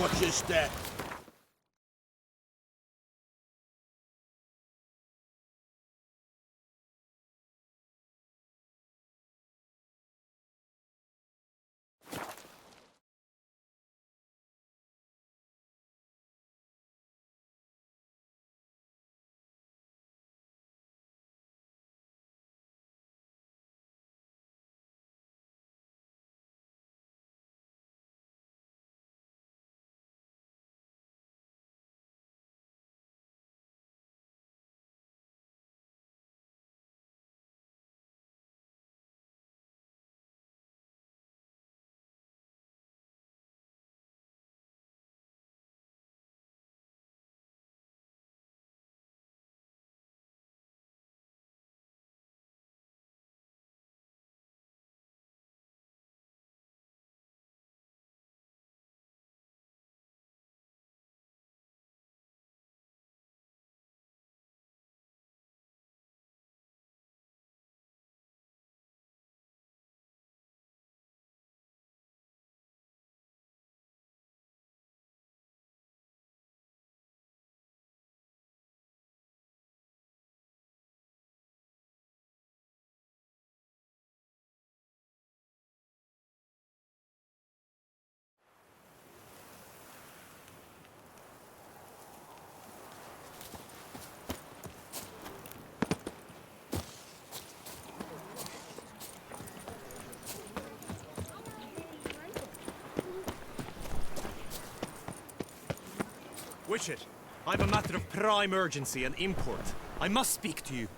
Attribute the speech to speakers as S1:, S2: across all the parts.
S1: Watch your step.
S2: Witcher, I've a matter of prime urgency and import. I must speak to you.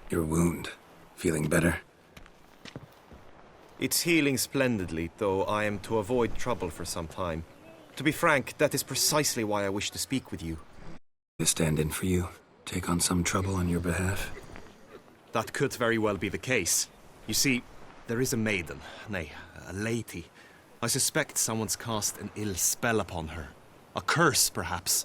S3: Your wound. Feeling better?
S2: It's healing splendidly, though I am to avoid trouble for some time. To be frank, that is precisely why I wish to speak with you.
S3: To stand in for you? Take on some trouble on your behalf?
S2: That could very well be the case. You see, there is a maiden, nay, a lady. I suspect someone's cast an ill spell upon her. A curse, perhaps.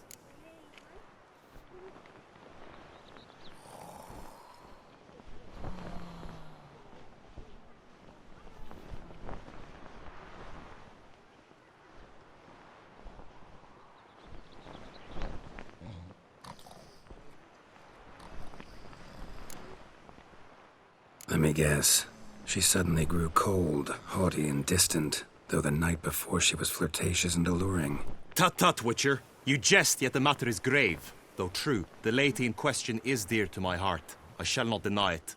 S3: Let me guess. She suddenly grew cold, haughty, and distant, though the night before she was flirtatious and alluring.
S2: Tut tut, Witcher. You jest, yet the matter is grave. Though true, the lady in question is dear to my heart. I shall not deny it.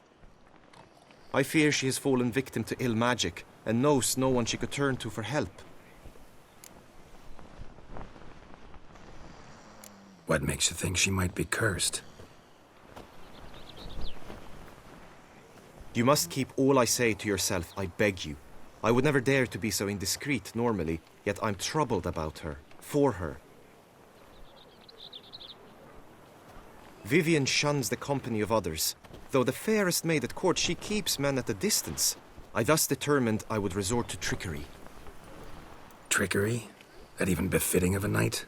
S2: I fear she has fallen victim to ill magic, and knows no one she could turn to for help.
S3: What makes you think she might be cursed?
S2: You must keep all I say to yourself, I beg you. I would never dare to be so indiscreet normally, yet I'm troubled about her, for her. Vivienne shuns the company of others. Though the fairest maid at court, she keeps men at a distance. I thus determined I would resort to trickery.
S3: Trickery? That even befitting of a knight?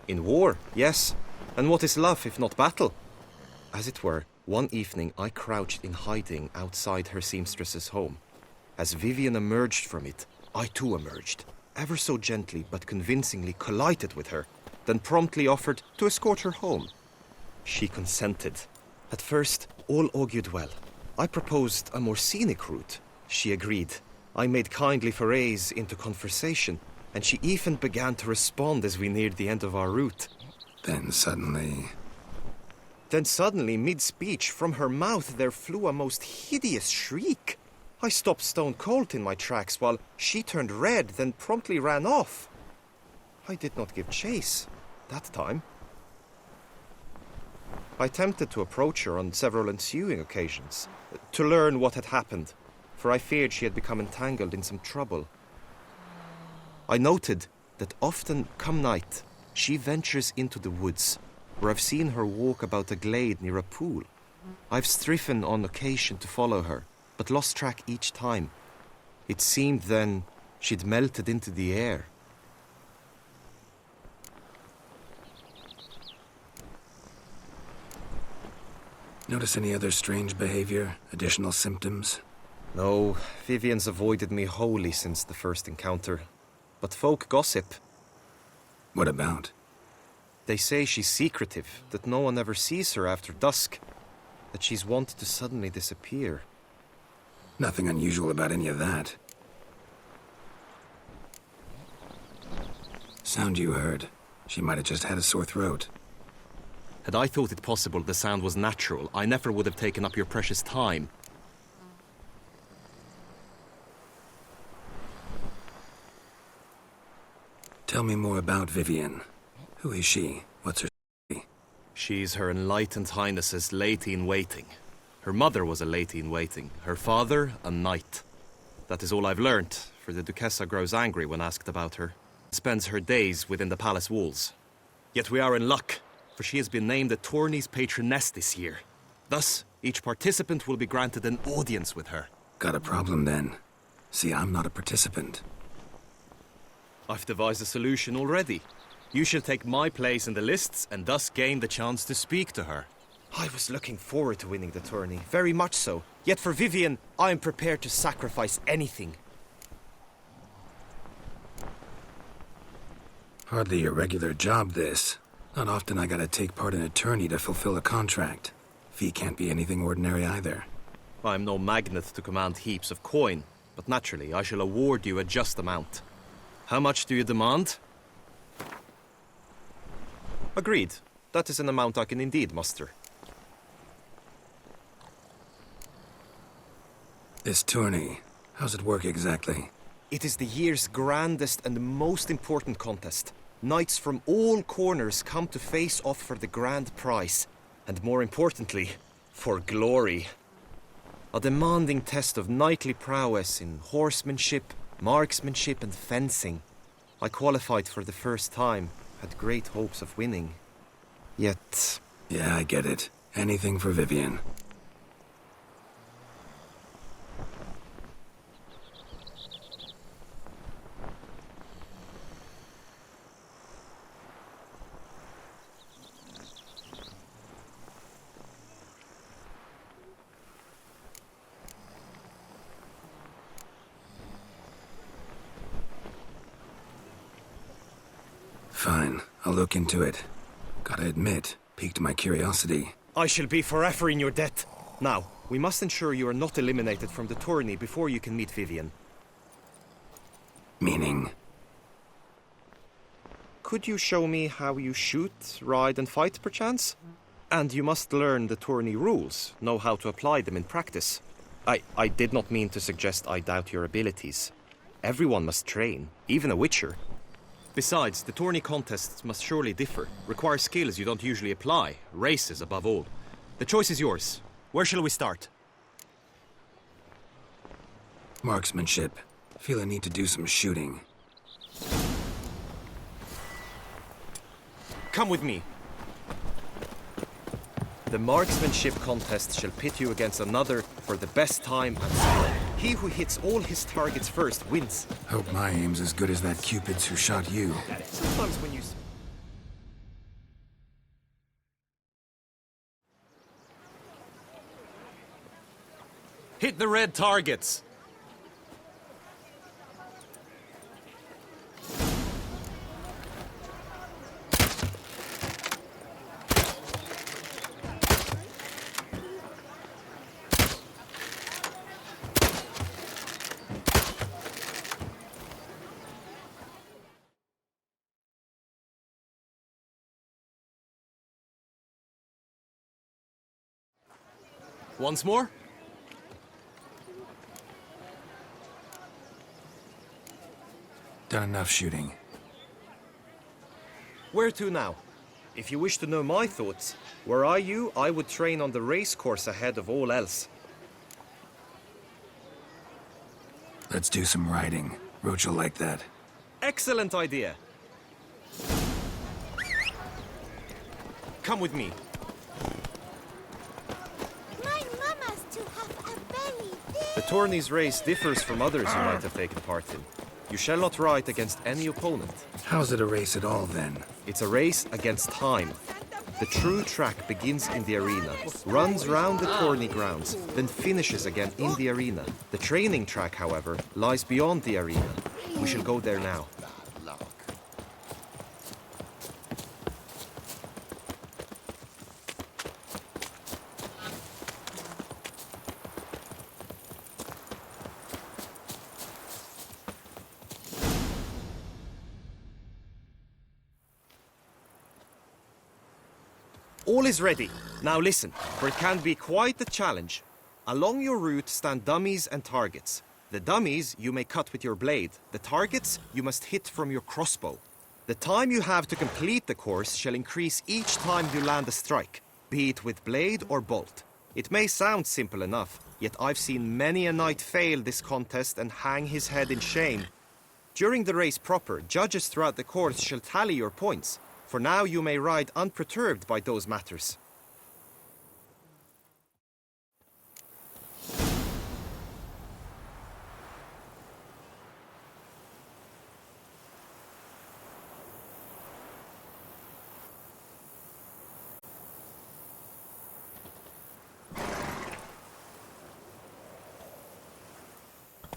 S2: In war, yes. And what is love if not battle? As it were, one evening I crouched in hiding outside her seamstress's home. As Vivienne emerged from it, I too emerged, ever so gently but convincingly collided with her, then promptly offered to escort her home. She consented. At first, all augured well. I proposed a more scenic route. She agreed. I made kindly forays into conversation, and she even began to respond as we neared the end of our route.
S3: Then suddenly,
S2: mid-speech, from her mouth there flew a most hideous shriek. I stopped stone cold in my tracks while she turned red, then promptly ran off. I did not give chase that time. I attempted to approach her on several ensuing occasions, to learn what had happened, for I feared she had become entangled in some trouble. I noted that often, come night, she ventures into the woods, where I've seen her walk about a glade near a pool. I've striven on occasion to follow her, but lost track each time. It seemed then she'd melted into the air.
S3: Notice any other strange behavior? Additional symptoms?
S2: No, Vivian's avoided me wholly since the first encounter. But folk gossip.
S3: What about?
S2: They say she's secretive, that no one ever sees her after dusk, that she's wont to suddenly disappear.
S3: Nothing unusual about any of that. Sound you heard. She might have just had a sore throat.
S2: Had I thought it possible the sound was natural, I never would have taken up your precious time.
S3: Tell me more about Vivian. Who is she? What's her story?
S2: She's Her Enlightened Highness's lady-in-waiting. Her mother was a lady-in-waiting, her father a knight. That is all I've learnt, for the Duchessa grows angry when asked about her. Spends her days within the palace walls. Yet we are in luck, for she has been named the tourney's patroness this year. Thus, each participant will be granted an audience with her.
S3: Got a problem then. See, I'm not a participant.
S2: I've devised a solution already. You shall take my place in the lists and thus gain the chance to speak to her. I was looking forward to winning the tourney, very much so. Yet for Vivian, I am prepared to sacrifice anything.
S3: Hardly a regular job, this. Not often I gotta take part in a tourney to fulfill a contract. Fee can't be anything ordinary either.
S2: I'm no magnet to command heaps of coin, but naturally I shall award you a just amount. How much do you demand? Agreed. That is an amount I can indeed muster.
S3: This tourney, how's it work exactly?
S2: It is the year's grandest and most important contest. Knights from all corners come to face off for the grand prize. And more importantly, for glory. A demanding test of knightly prowess in horsemanship, marksmanship and fencing. I qualified for the first time, had great hopes of winning. Yet...
S3: Yeah, I get it. Anything for Vivian. Fine, I'll look into it. Gotta admit, piqued my curiosity.
S2: I shall be forever in your debt. Now, we must ensure you are not eliminated from the tourney before you can meet Vivian.
S3: Meaning?
S2: Could you show me how you shoot, ride and fight, perchance? And you must learn the tourney rules, know how to apply them in practice. I did not mean to suggest I doubt your abilities. Everyone must train, even a witcher. Besides, the tourney contests must surely differ, require skills you don't usually apply, races above all. The choice is yours. Where shall we start?
S3: Marksmanship. Feel I need to do some shooting.
S2: Come with me. The marksmanship contest shall pit you against another for the best time and skill. He who hits all his targets first wins.
S3: Hope my aim's as good as that Cupid's who shot you.
S2: Sometimes when you... Hit the red targets! Once more?
S3: Done enough shooting.
S2: Where to now? If you wish to know my thoughts, were I you, I would train on the race course ahead of all else.
S3: Let's do some riding. Roach will like that.
S2: Excellent idea. Come with me. The tourney's race differs from others you might have taken part in. You shall not ride against any opponent.
S3: How's it a race at all, then?
S2: It's a race against time. The true track begins in the arena, runs round the tourney grounds, then finishes again in the arena. The training track, however, lies beyond the arena. We shall go there now. All is ready. Now listen, for it can be quite the challenge. Along your route stand dummies and targets. The dummies you may cut with your blade. The targets you must hit from your crossbow. The time you have to complete the course shall increase each time you land a strike, be it with blade or bolt. It may sound simple enough, yet I've seen many a knight fail this contest and hang his head in shame. During the race proper, judges throughout the course shall tally your points. For now you may ride unperturbed by those matters.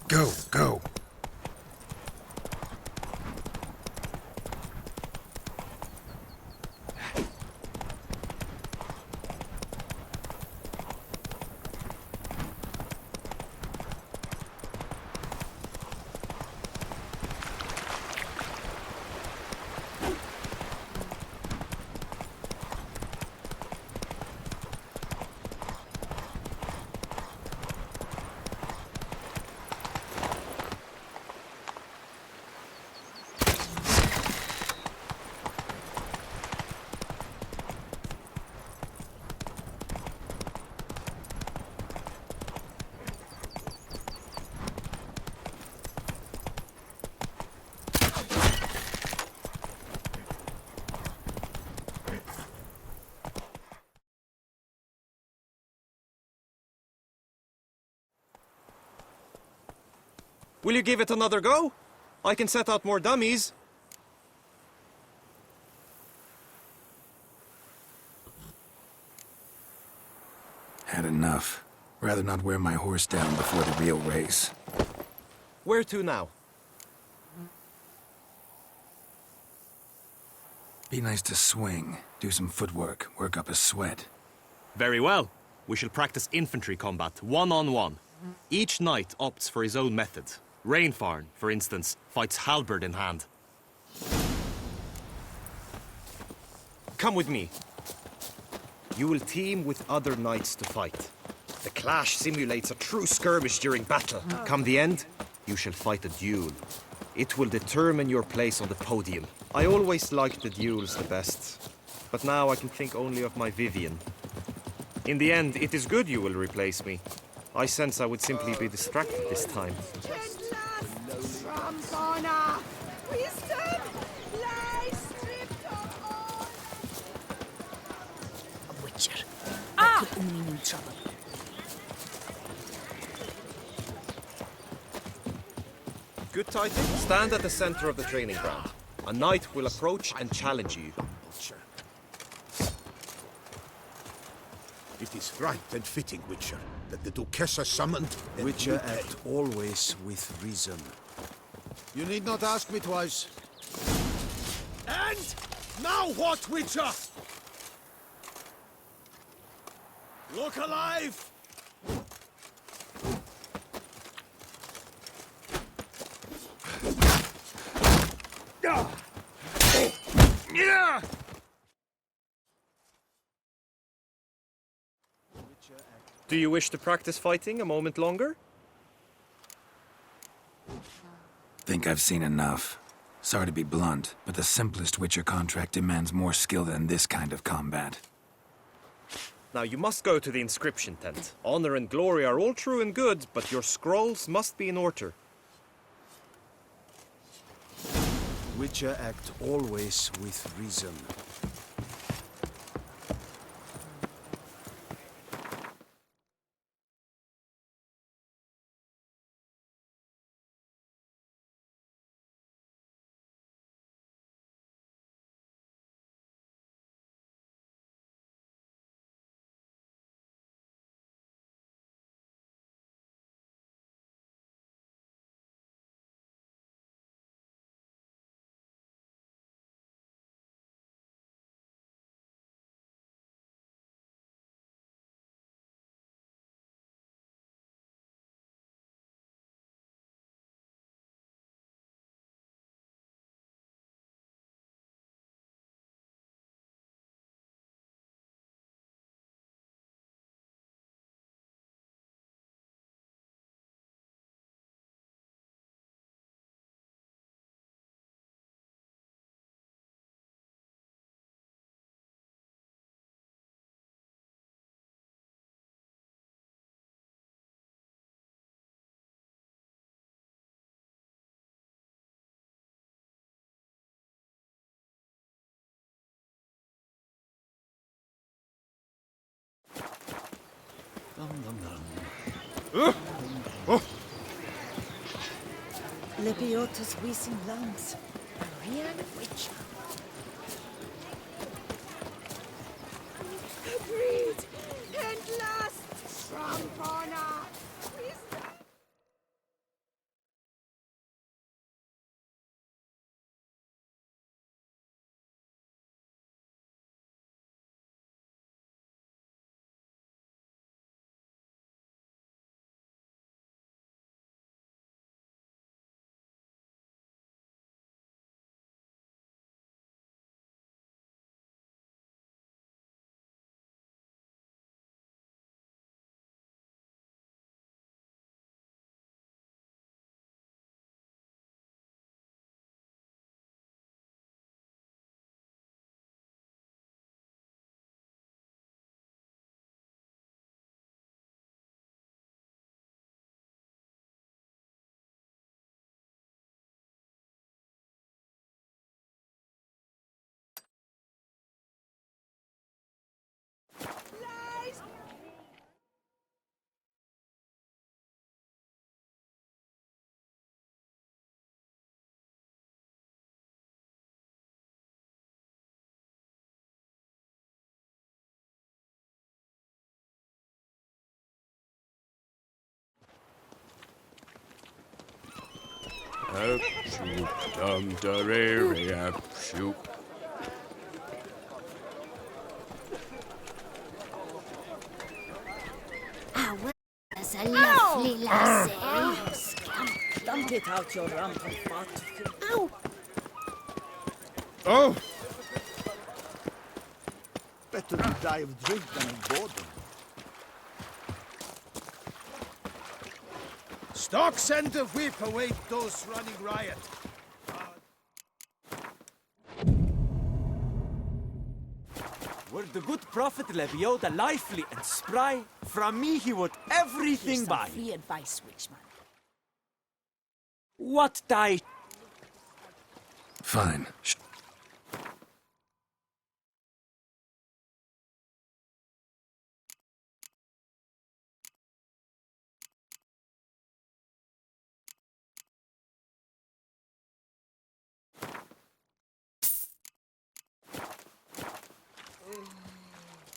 S3: Go, go.
S2: Will you give it another go? I can set out more dummies.
S3: Had enough. Rather not wear my horse down before the real race.
S2: Where to now?
S3: Be nice to swing, do some footwork, work up a sweat.
S2: Very well. We shall practice infantry combat, one-on-one. Each knight opts for his own method. Rainfarn, for instance, fights halberd in hand. Come with me. You will team with other knights to fight. The clash simulates a true skirmish during battle. Come the end, you shall fight a duel. It will determine your place on the podium. I always liked the duels the best, but now I can think only of my Vivian. In the end, it is good you will replace me. I sense I would simply be distracted this time.
S1: A witcher. I could only mean trouble.
S2: Good Titan, stand at the center of the training ground. A knight will approach and challenge you.
S4: It is right and fitting, Witcher, that the Duchessa summoned...
S5: Witcher act always with reason.
S4: You need not ask me twice. And now what, Witcher? Look alive!
S2: Do you wish to practice fighting a moment longer?
S3: Think I've seen enough. Sorry to be blunt, but the simplest Witcher contract demands more skill than this kind of combat.
S2: Now you must go to the inscription tent. Honor and glory are all true and good, but your scrolls must be in order.
S5: Witcher act always with reason.
S1: Lebiota's wheezing lungs. A real witcher.
S6: Agreed! And last, Shrampana!
S7: Apshoop, dum darere, apshoop.
S6: Ah, well, that's a lovely lassie.
S1: Dump it out your rampant fart.
S6: Ow!
S7: Oh!
S4: Better to die of drink than of boredom. Stocks and the whip await those running riot.
S8: Were the good prophet Lebioda lively and spry, from me he would everything
S1: Here's some
S8: buy.
S1: free advice, witchman.
S8: What thy
S3: Fine.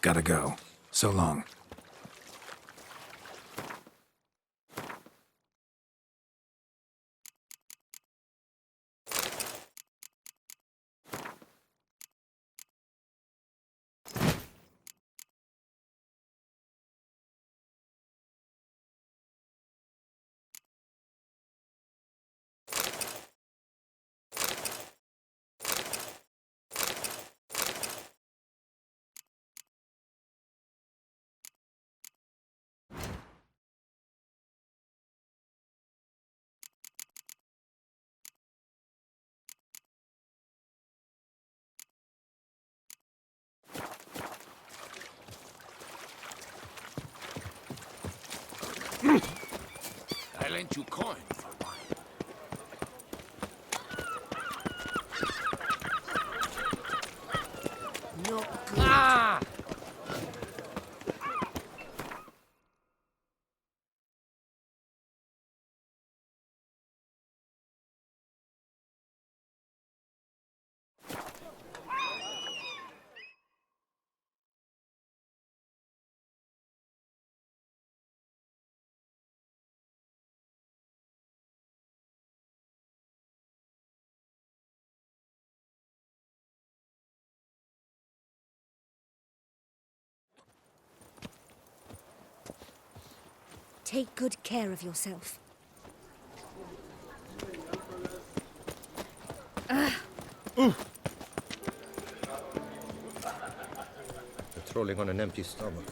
S3: Gotta go. So long.
S7: I lent you coin for wine.
S1: No good.
S7: Ah!
S6: Take good care of yourself.
S2: Patrolling on an empty stomach.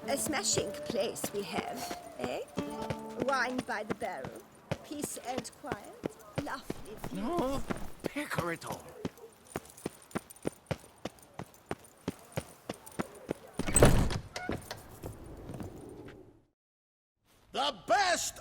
S6: A smashing place we have, eh? Wine by the barrel, peace and quiet, lovely view.
S7: No, picker it all.
S4: The best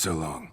S3: So long.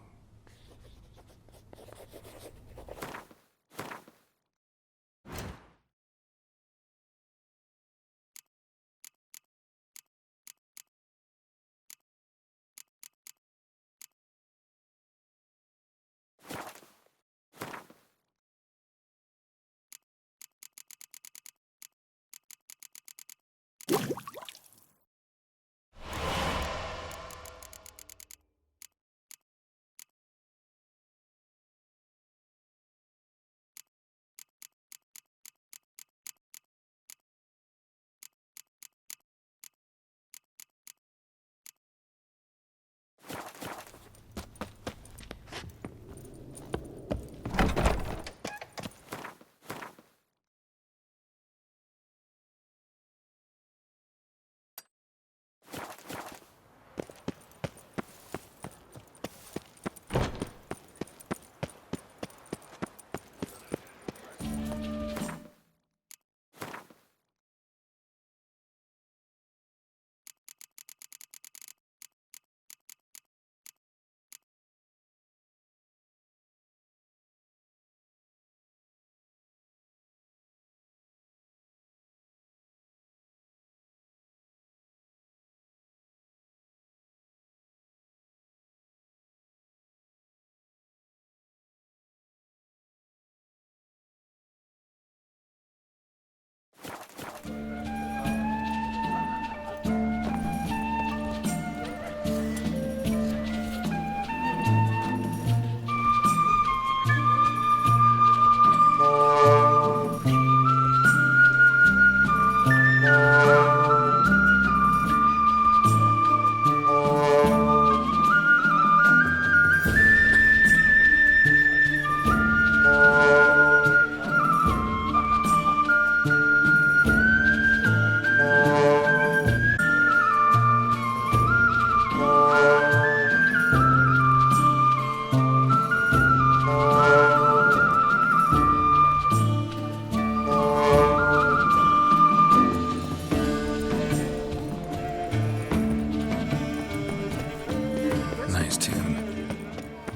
S3: Nice tune.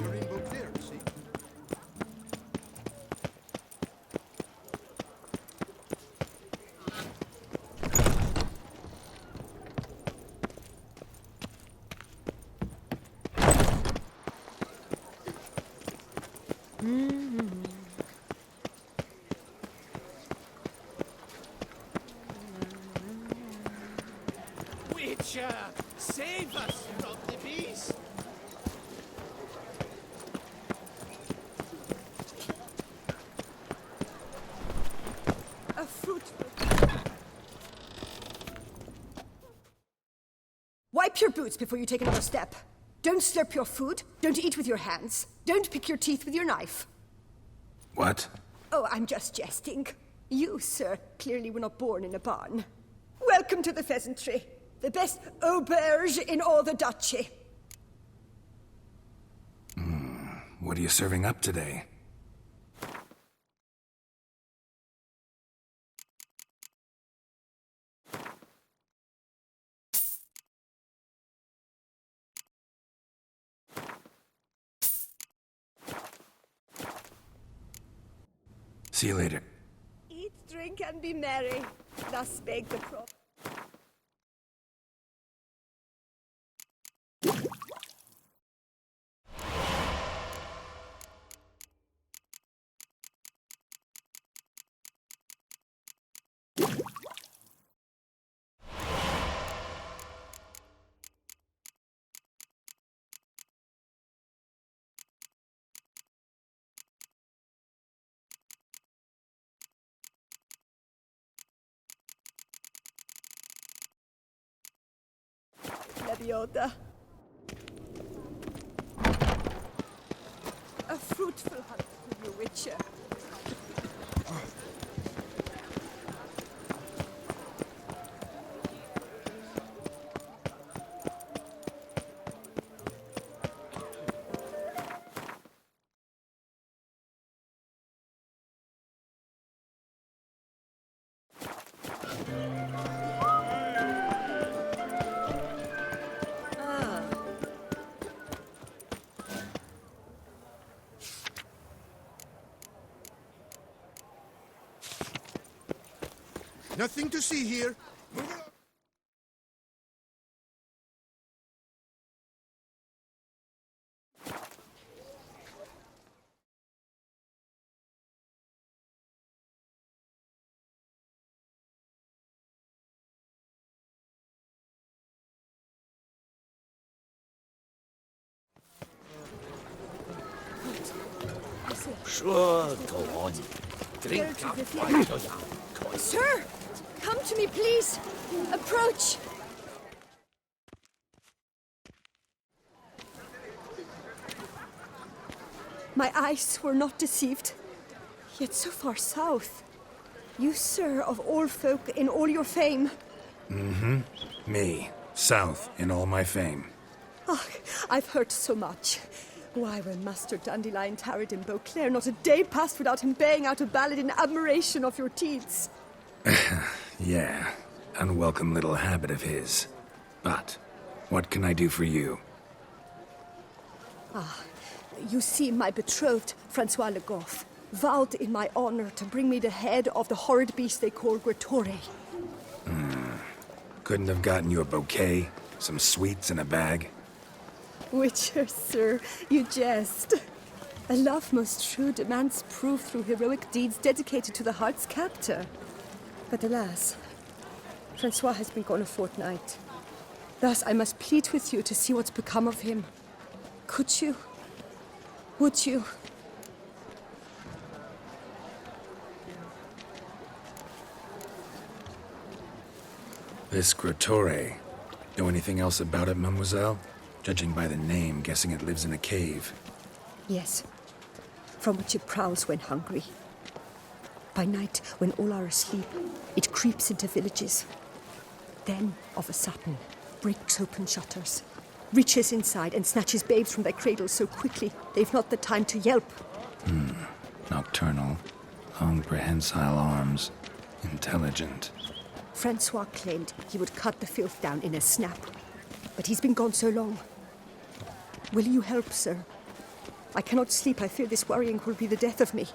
S4: You're in Beauclair, see?
S7: Witcher, save us from the beast!
S6: A fruitful. Wipe your boots before you take another step. Don't slurp your food. Don't eat with your hands. Don't pick your teeth with your knife.
S3: What?
S6: Oh, I'm just jesting. You, sir, clearly were not born in a barn. Welcome to the Pheasantry, the best auberge in all the duchy.
S3: What are you serving up today? See you later.
S6: Eat, drink, and be merry. Thus spake the prophet. Lebioda. A fruitful hunt for you, Witcher.
S4: Nothing to see here. Move along.
S7: Sure, go on. Drink up while you're young.
S6: Sir, come to me, please. Approach. My eyes were not deceived, yet so far south. You, sir, of all folk in all your fame.
S3: Me, south in all my fame.
S6: Oh, I've heard so much. Why, when Master Dandelion tarried in Beauclair, not a day passed without him baying out a ballad in admiration of your deeds.
S3: Yeah, unwelcome little habit of his. But, what can I do for you?
S6: You see, my betrothed, Francois Le Goff, vowed in my honor to bring me the head of the horrid beast they call Gretore.
S3: Couldn't have gotten you a bouquet, some sweets in a bag?
S6: Witcher, sir, you jest. A love most true demands proof through heroic deeds dedicated to the heart's captor. But alas, Francois has been gone a fortnight. Thus I must plead with you to see what's become of him. Could you? Would you?
S3: This Gretore. Know anything else about it, mademoiselle? Judging by the name, guessing it lives in a cave.
S6: Yes, from which it prowls when hungry. By night, when all are asleep, it creeps into villages. Then, of a sudden, breaks open shutters, reaches inside and snatches babes from their cradles so quickly they've not the time to yelp.
S3: Nocturnal, long prehensile arms, intelligent.
S6: Francois claimed he would cut the filth down in a snap, but he's been gone so long. Will you help, sir? I cannot sleep. I fear this worrying will be the death of me.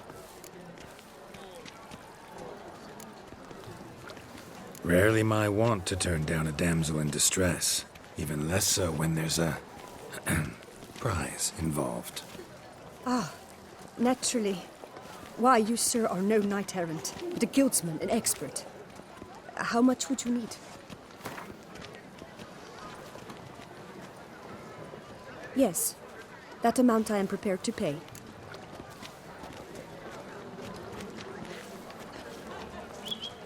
S3: Rarely my wont to turn down a damsel in distress. Even less so when there's a prize involved.
S6: Naturally. Why, you, sir, are no knight-errant, but a guildsman, an expert. How much would you need? Yes, that amount I am prepared to pay.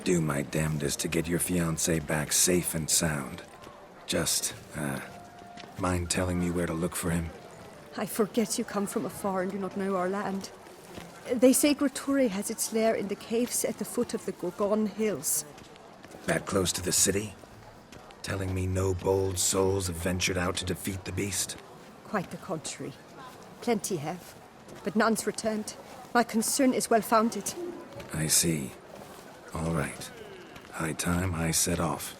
S3: Do my damnedest to get your fiancé back safe and sound. Just, mind telling me where to look for him?
S6: I forget you come from afar and do not know our land. They say Gretore has its lair in the caves at the foot of the Gorgon Hills.
S3: That close to the city? Telling me no bold souls have ventured out to defeat the beast?
S6: Quite the contrary. Plenty have, but none's returned. My concern is well-founded.
S3: I see. All right. High time I set off.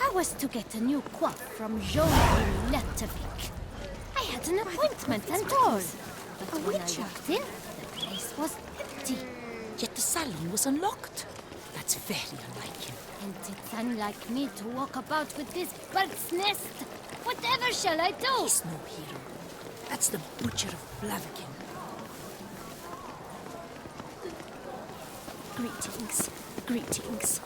S9: I was to get a new coif from Joachim Lettevik. I had an appointment and all. But when I walked in, the place was empty.
S1: Yet the salon was unlocked. That's very unlike him.
S9: And it's unlike me to walk about with this bird's nest. Whatever shall I do?
S1: He's no hero. That's the Butcher of Blaviken. Greetings. Greetings.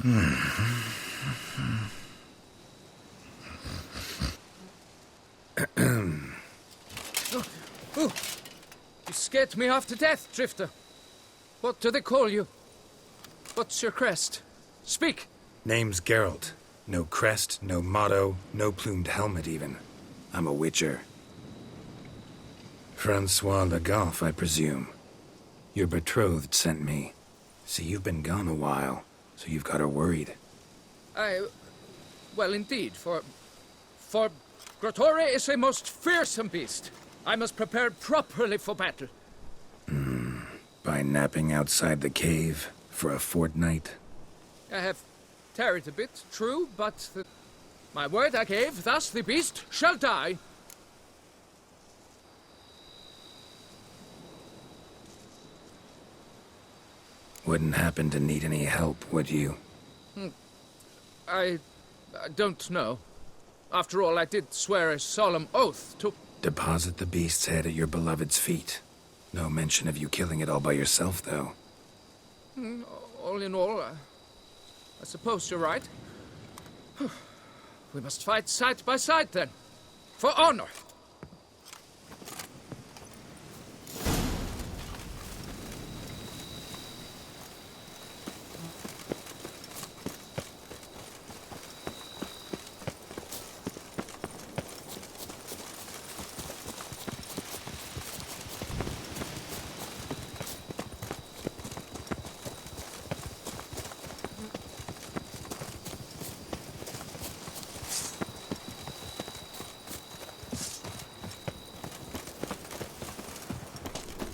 S1: You scared me half to death, Drifter. What do they call you? What's your crest? Speak!
S3: Name's Geralt. No crest, no motto, no plumed helmet even. I'm a witcher. Francois Le Goff, I presume. Your betrothed sent me. See, you've been gone a while, so you've got her worried.
S1: Well, indeed, for Grotore is a most fearsome beast. I must prepare properly for battle.
S3: By napping outside the cave for a fortnight?
S1: I have tarried a bit, true, but my word I gave, thus the beast shall die.
S3: Wouldn't happen to need any help, would you?
S1: I don't know. After all, I did swear a solemn oath to...
S3: Deposit the beast's head at your beloved's feet. No mention of you killing it all by yourself, though.
S1: All in all, I suppose you're right. We must fight side by side, then. For honor.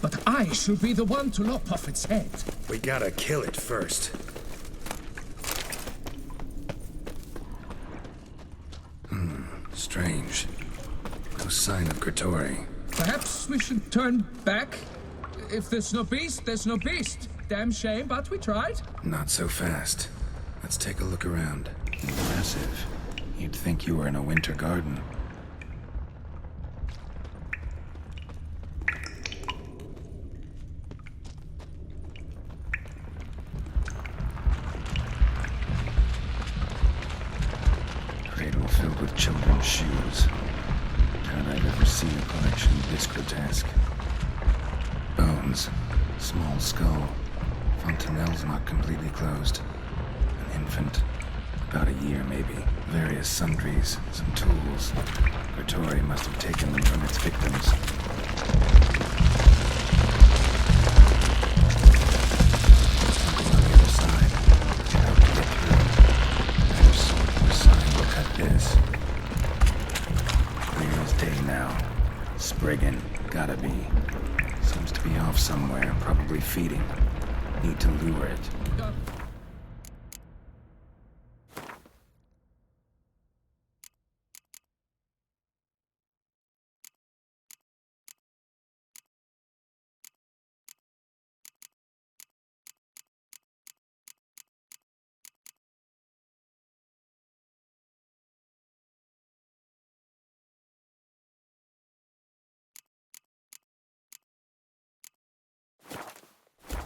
S1: But I should be the one to lop off its head.
S3: We gotta kill it first. Strange. No sign of Grotore.
S1: Perhaps we should turn back? If there's no beast, there's no beast. Damn shame, but we tried.
S3: Not so fast. Let's take a look around. Impressive. You'd think you were in a winter garden. Cradle filled with children's shoes. Doubt I've ever seen a collection this grotesque. Bones. Small skull. Fontanelle's not completely closed. An infant. About a year, maybe. Various sundries. Some tools. Grotore must have taken them from its victims. On the other side. How to get through. Better sword or sign will cut this. Clear as day now. Spriggan. Gotta be. Seems to be off somewhere, probably feeding. Need to lure it.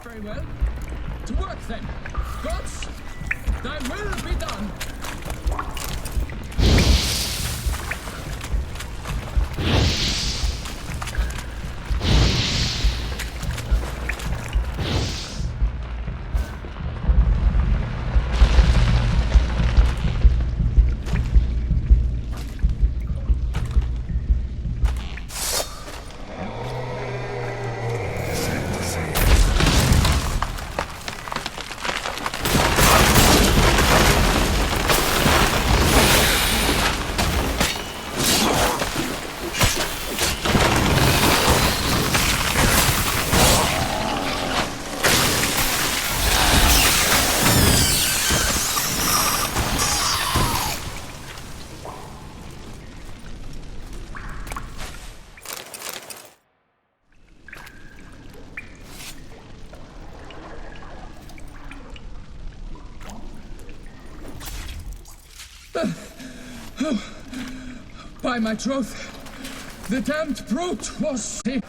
S1: Very well. To work then. Gods, thy will be done. By my troth, the damned brute was a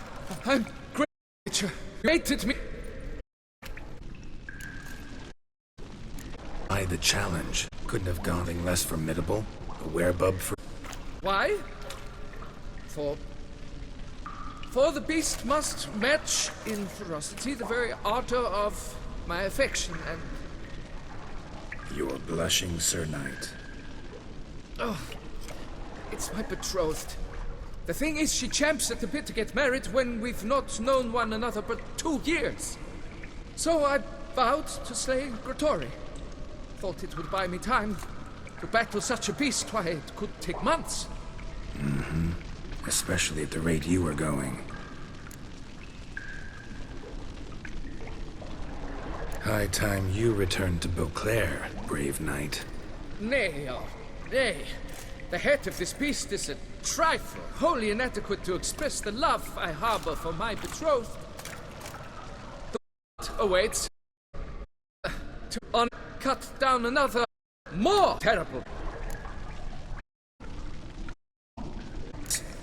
S1: great creature. Created me.
S3: Why the challenge? Couldn't have gone anything less formidable? A werebub for...
S1: Why? For the beast must match in ferocity the very ardor of my affection, and...
S3: You're blushing, Sir Knight.
S1: Oh, it's my betrothed. The thing is, she champs at the bit to get married when we've not known one another but 2 years. So I vowed to slay Grottori. Thought it would buy me time to battle such a beast. Why, it could take months.
S3: Mm-hmm. Especially at the rate you were going. High time you returned to Beauclair, brave knight.
S1: Nay, oh, nay. The head of this beast is a trifle, wholly inadequate to express the love I harbor for my betrothed. The awaits to cut down another, more terrible.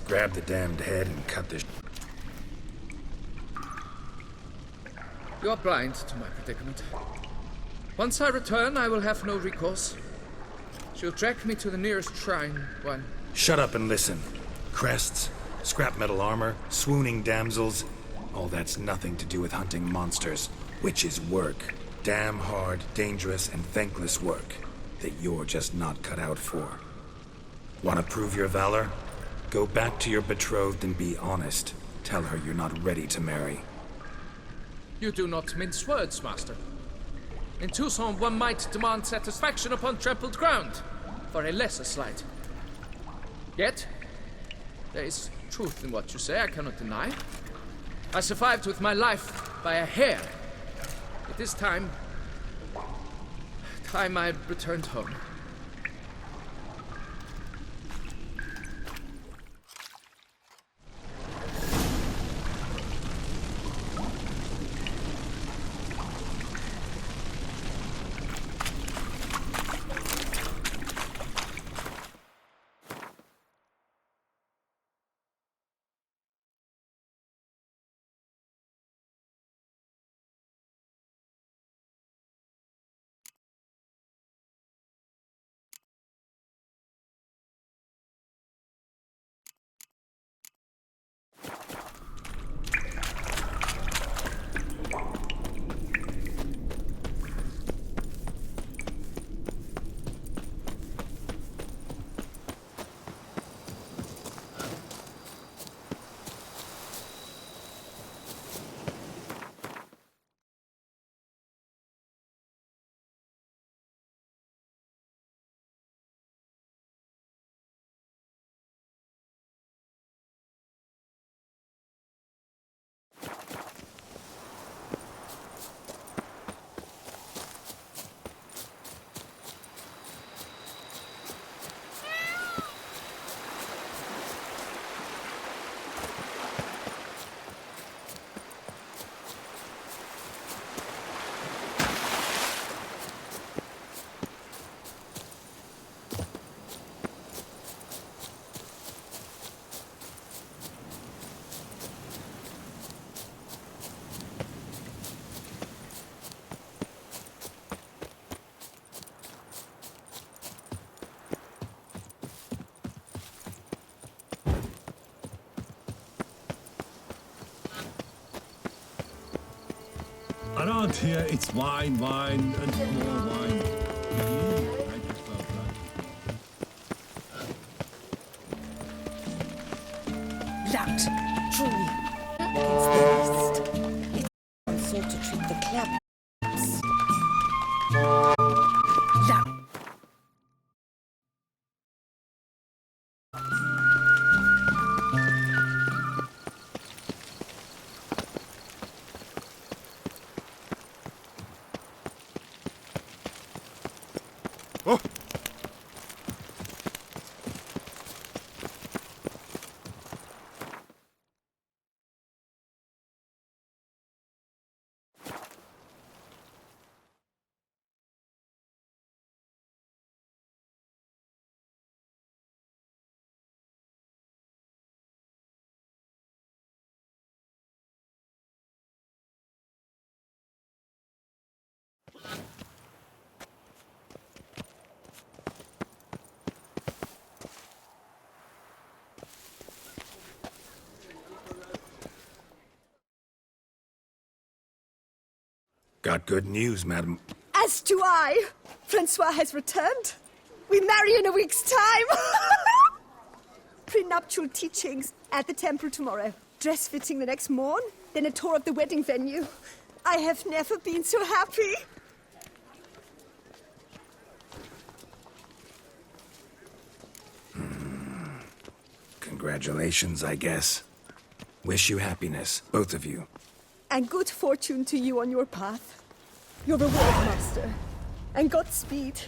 S3: Grab the damned head and cut the...
S1: You're blind to my predicament. Once I return, I will have no recourse. She'll track me to the nearest shrine, one.
S3: Shut up and listen. Crests, scrap metal armor, swooning damsels. All that's nothing to do with hunting monsters. Witches' work. Damn hard, dangerous, and thankless work that you're just not cut out for. Want to prove your valor? Go back to your betrothed and be honest. Tell her you're not ready to marry.
S1: You do not mince words, master. In Tucson, one might demand satisfaction upon trampled ground for a lesser slight. Yet, there is truth in what you say, I cannot deny. I survived with my life by a hair. It is time I returned home.
S4: Around here, it's wine, wine, and more wine. I prefer black.
S10: That, truly, against the beast. It's also to treat the claps. That.
S3: Got good news, madam.
S6: As do I. Francois has returned. We marry in a week's time. Prenuptial teachings at the temple tomorrow. Dress fitting the next morn. Then a tour of the wedding venue. I have never been so happy.
S3: Congratulations, I guess. Wish you happiness, both of you.
S6: And good fortune to you on your path. Your reward, master. And Godspeed.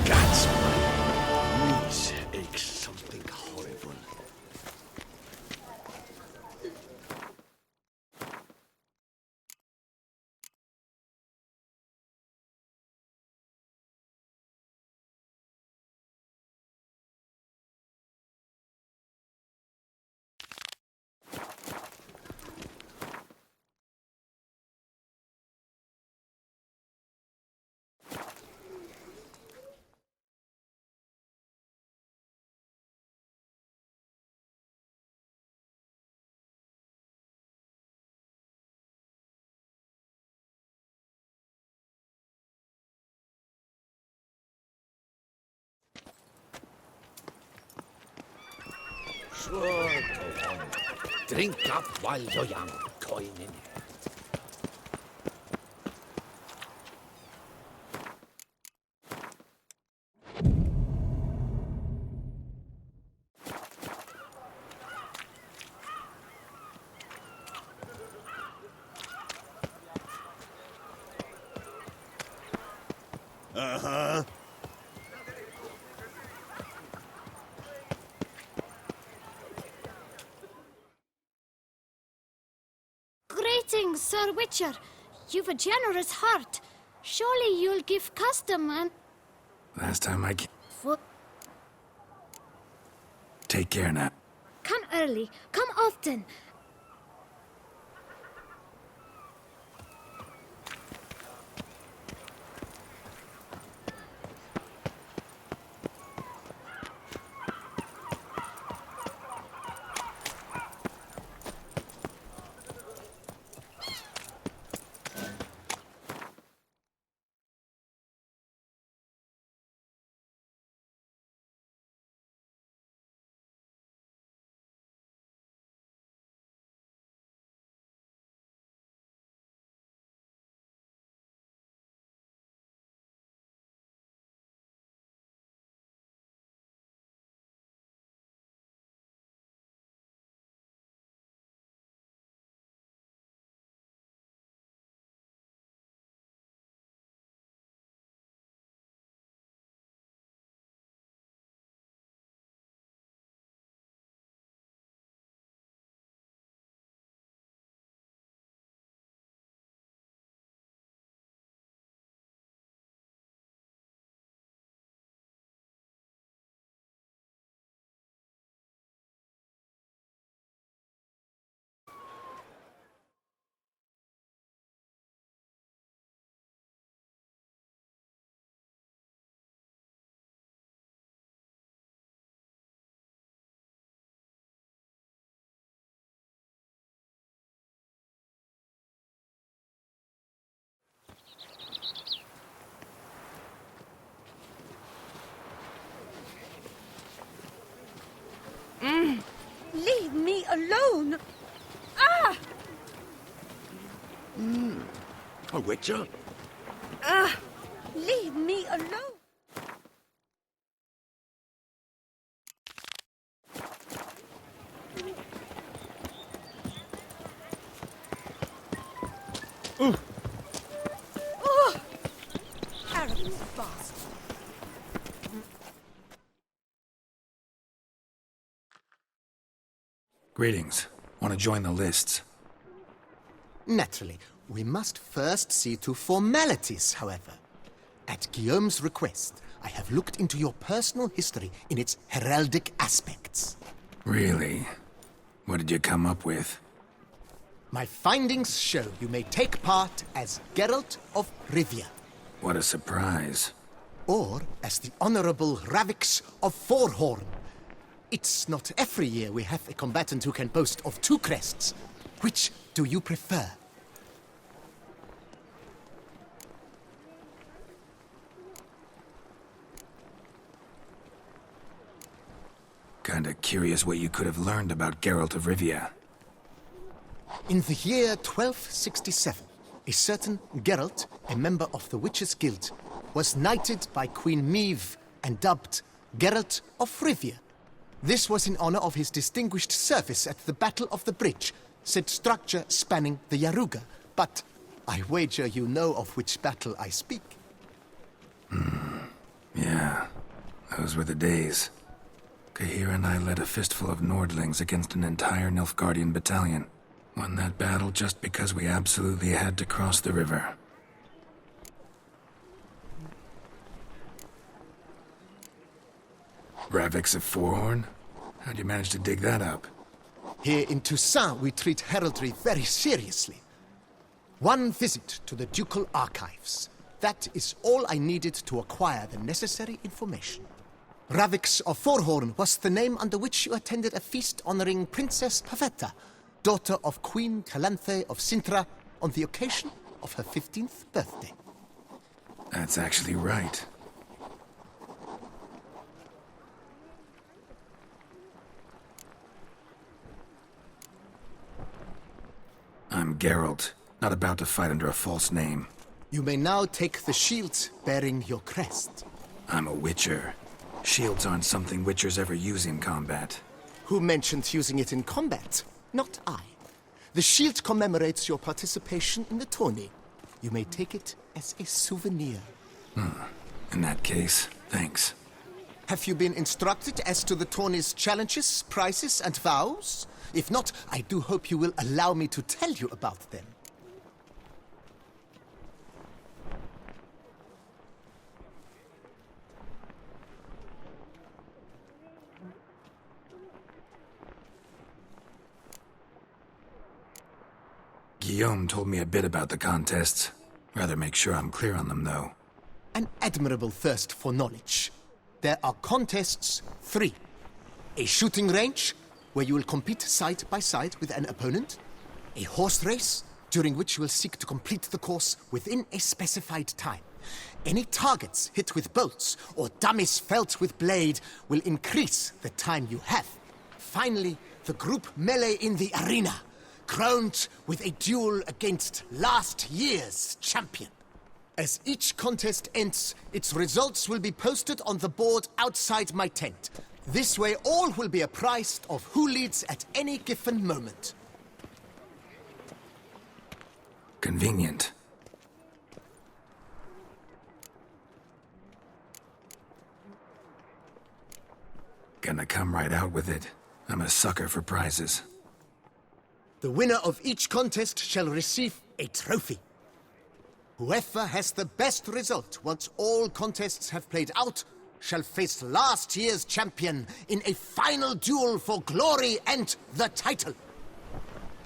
S4: That's my knees ache something horrible.
S7: Sure, go on. Drink up while you're young, coin in hand.
S4: Uh-huh.
S9: Greetings, Sir Witcher. You've a generous heart. Surely you'll give custom and...
S3: Last time I came.
S9: For...
S3: Take care now.
S9: Come early. Come often.
S6: Leave me alone! Ah!
S4: A witcher?
S6: Ah! Leave me alone! Oh! Arrogant bastard!
S3: Greetings. Want to join the lists?
S11: Naturally. We must first see to formalities, however. At Guillaume's request, I have looked into your personal history in its heraldic aspects.
S3: Really? What did you come up with?
S11: My findings show you may take part as Geralt of Rivia.
S3: What a surprise.
S11: Or as the Honorable Ravix of Forhorn. It's not every year we have a combatant who can boast of 2 crests. Which do you prefer?
S3: Kinda curious what you could have learned about Geralt of Rivia.
S11: In the year 1267, a certain Geralt, a member of the Witches' Guild, was knighted by Queen Meve and dubbed Geralt of Rivia. This was in honor of his distinguished service at the Battle of the Bridge, said structure spanning the Yaruga. But I wager you know of which battle I speak.
S3: Yeah, those were the days. Cahir and I led a fistful of Nordlings against an entire Nilfgaardian battalion. Won that battle just because we absolutely had to cross the river. Ravix of Forhorn? How'd you manage to dig that up?
S11: Here in Toussaint, we treat heraldry very seriously. One visit to the Ducal Archives. That is all I needed to acquire the necessary information. Ravix of Forhorn was the name under which you attended a feast honoring Princess Pavetta, daughter of Queen Calanthe of Sintra, on the occasion of her 15th birthday.
S3: That's actually right. I'm Geralt, not about to fight under a false name.
S11: You may now take the shield bearing your crest.
S3: I'm a Witcher. Shields aren't something Witchers ever use in combat.
S11: Who mentioned using it in combat? Not I. The shield commemorates your participation in the tourney. You may take it as a souvenir.
S3: In that case, thanks.
S11: Have you been instructed as to the tourney's challenges, prizes, and vows? If not, I do hope you will allow me to tell you about them.
S3: Guillaume told me a bit about the contests. Rather make sure I'm clear on them, though.
S11: An admirable thirst for knowledge. There are contests 3. A shooting range, where you will compete side by side with an opponent. A horse race, during which you will seek to complete the course within a specified time. Any targets hit with bolts or dummies felt with blade will increase the time you have. Finally, the group melee in the arena, crowned with a duel against last year's champion. As each contest ends, its results will be posted on the board outside my tent. This way all will be apprised of who leads at any given moment.
S3: Convenient. Gonna come right out with it. I'm a sucker for prizes.
S11: The winner of each contest shall receive a trophy. Whoever has the best result once all contests have played out shall face last year's champion in a final duel for glory and the title.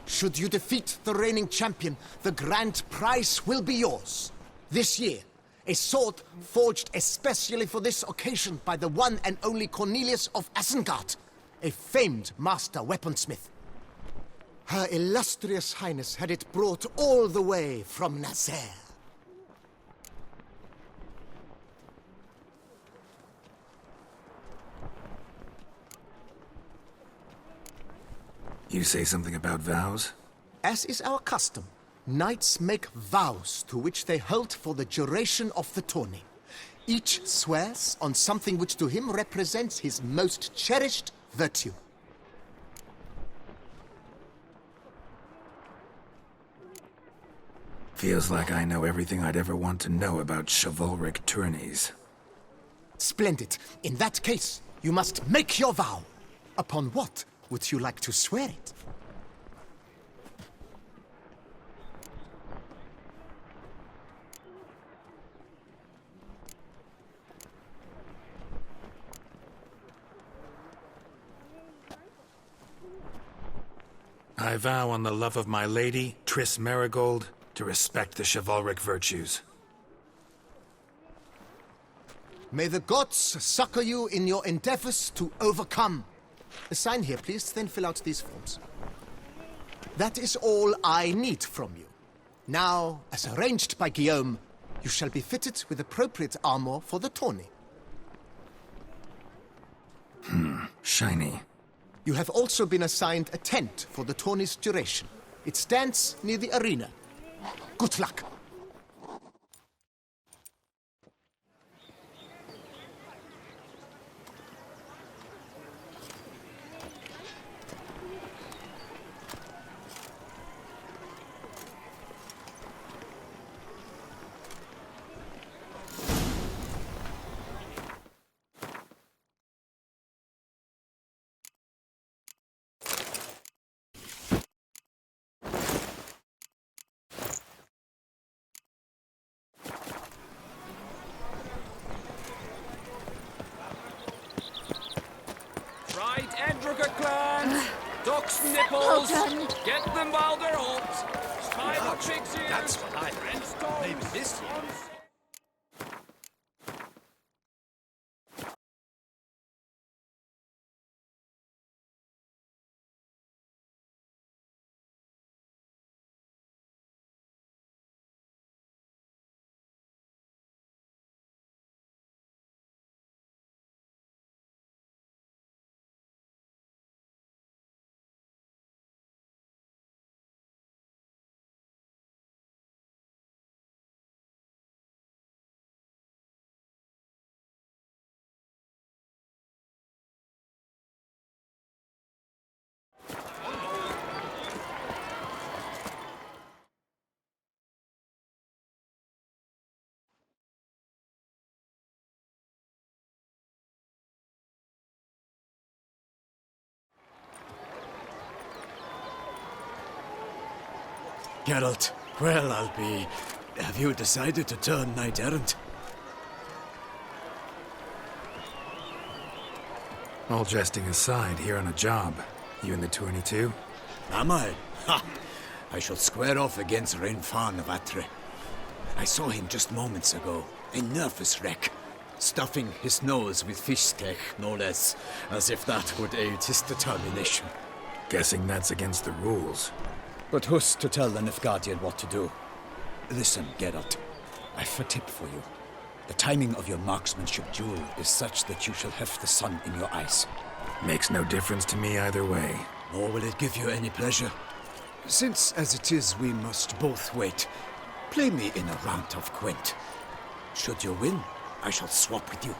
S11: Should you defeat the reigning champion, the grand prize will be yours. This year, a sword forged especially for this occasion by the one and only Cornelius of Isengard, a famed master weaponsmith. Her illustrious highness had it brought all the way from Nazaire.
S3: You say something about vows?
S11: As is our custom, knights make vows to which they hold for the duration of the tourney. Each swears on something which to him represents his most cherished virtue.
S3: Feels like I know everything I'd ever want to know about chivalric tourneys.
S11: Splendid. In that case, you must make your vow. Upon what would you like to swear it?
S3: I vow on the love of my lady, Triss Merigold, to respect the chivalric virtues.
S11: May the gods succor you in your endeavors to overcome Sign here, please, then fill out these forms. That is all I need from you. Now, as arranged by Guillaume, you shall be fitted with appropriate armor for the tourney.
S3: Shiny.
S11: You have also been assigned a tent for the tourney's duration. It stands near the arena. Good luck.
S1: Right, Edrica clans! Ducks nipples! Get them while they're hot! Spider chicks ears!
S7: That's what I read. Maybe this year.
S5: Geralt, well, I'll be... Have you decided to turn knight-errant?
S3: All jesting aside, here on a job. You in the tourney too?
S5: Am I? Ha! I shall square off against Renfan of Atre. I saw him just moments ago. A nervous wreck. Stuffing his nose with fish steak, no less. As if that would aid his determination.
S3: Guessing that's against the rules.
S5: But who's to tell the Nilfgaardian what to do? Listen, Geralt. I've a tip for you. The timing of your marksmanship duel is such that you shall have the sun in your eyes.
S3: Makes no difference to me either way.
S5: Nor will it give you any pleasure. Since, as it is, we must both wait, play me in a round of Gwent. Should you win, I shall swap with you.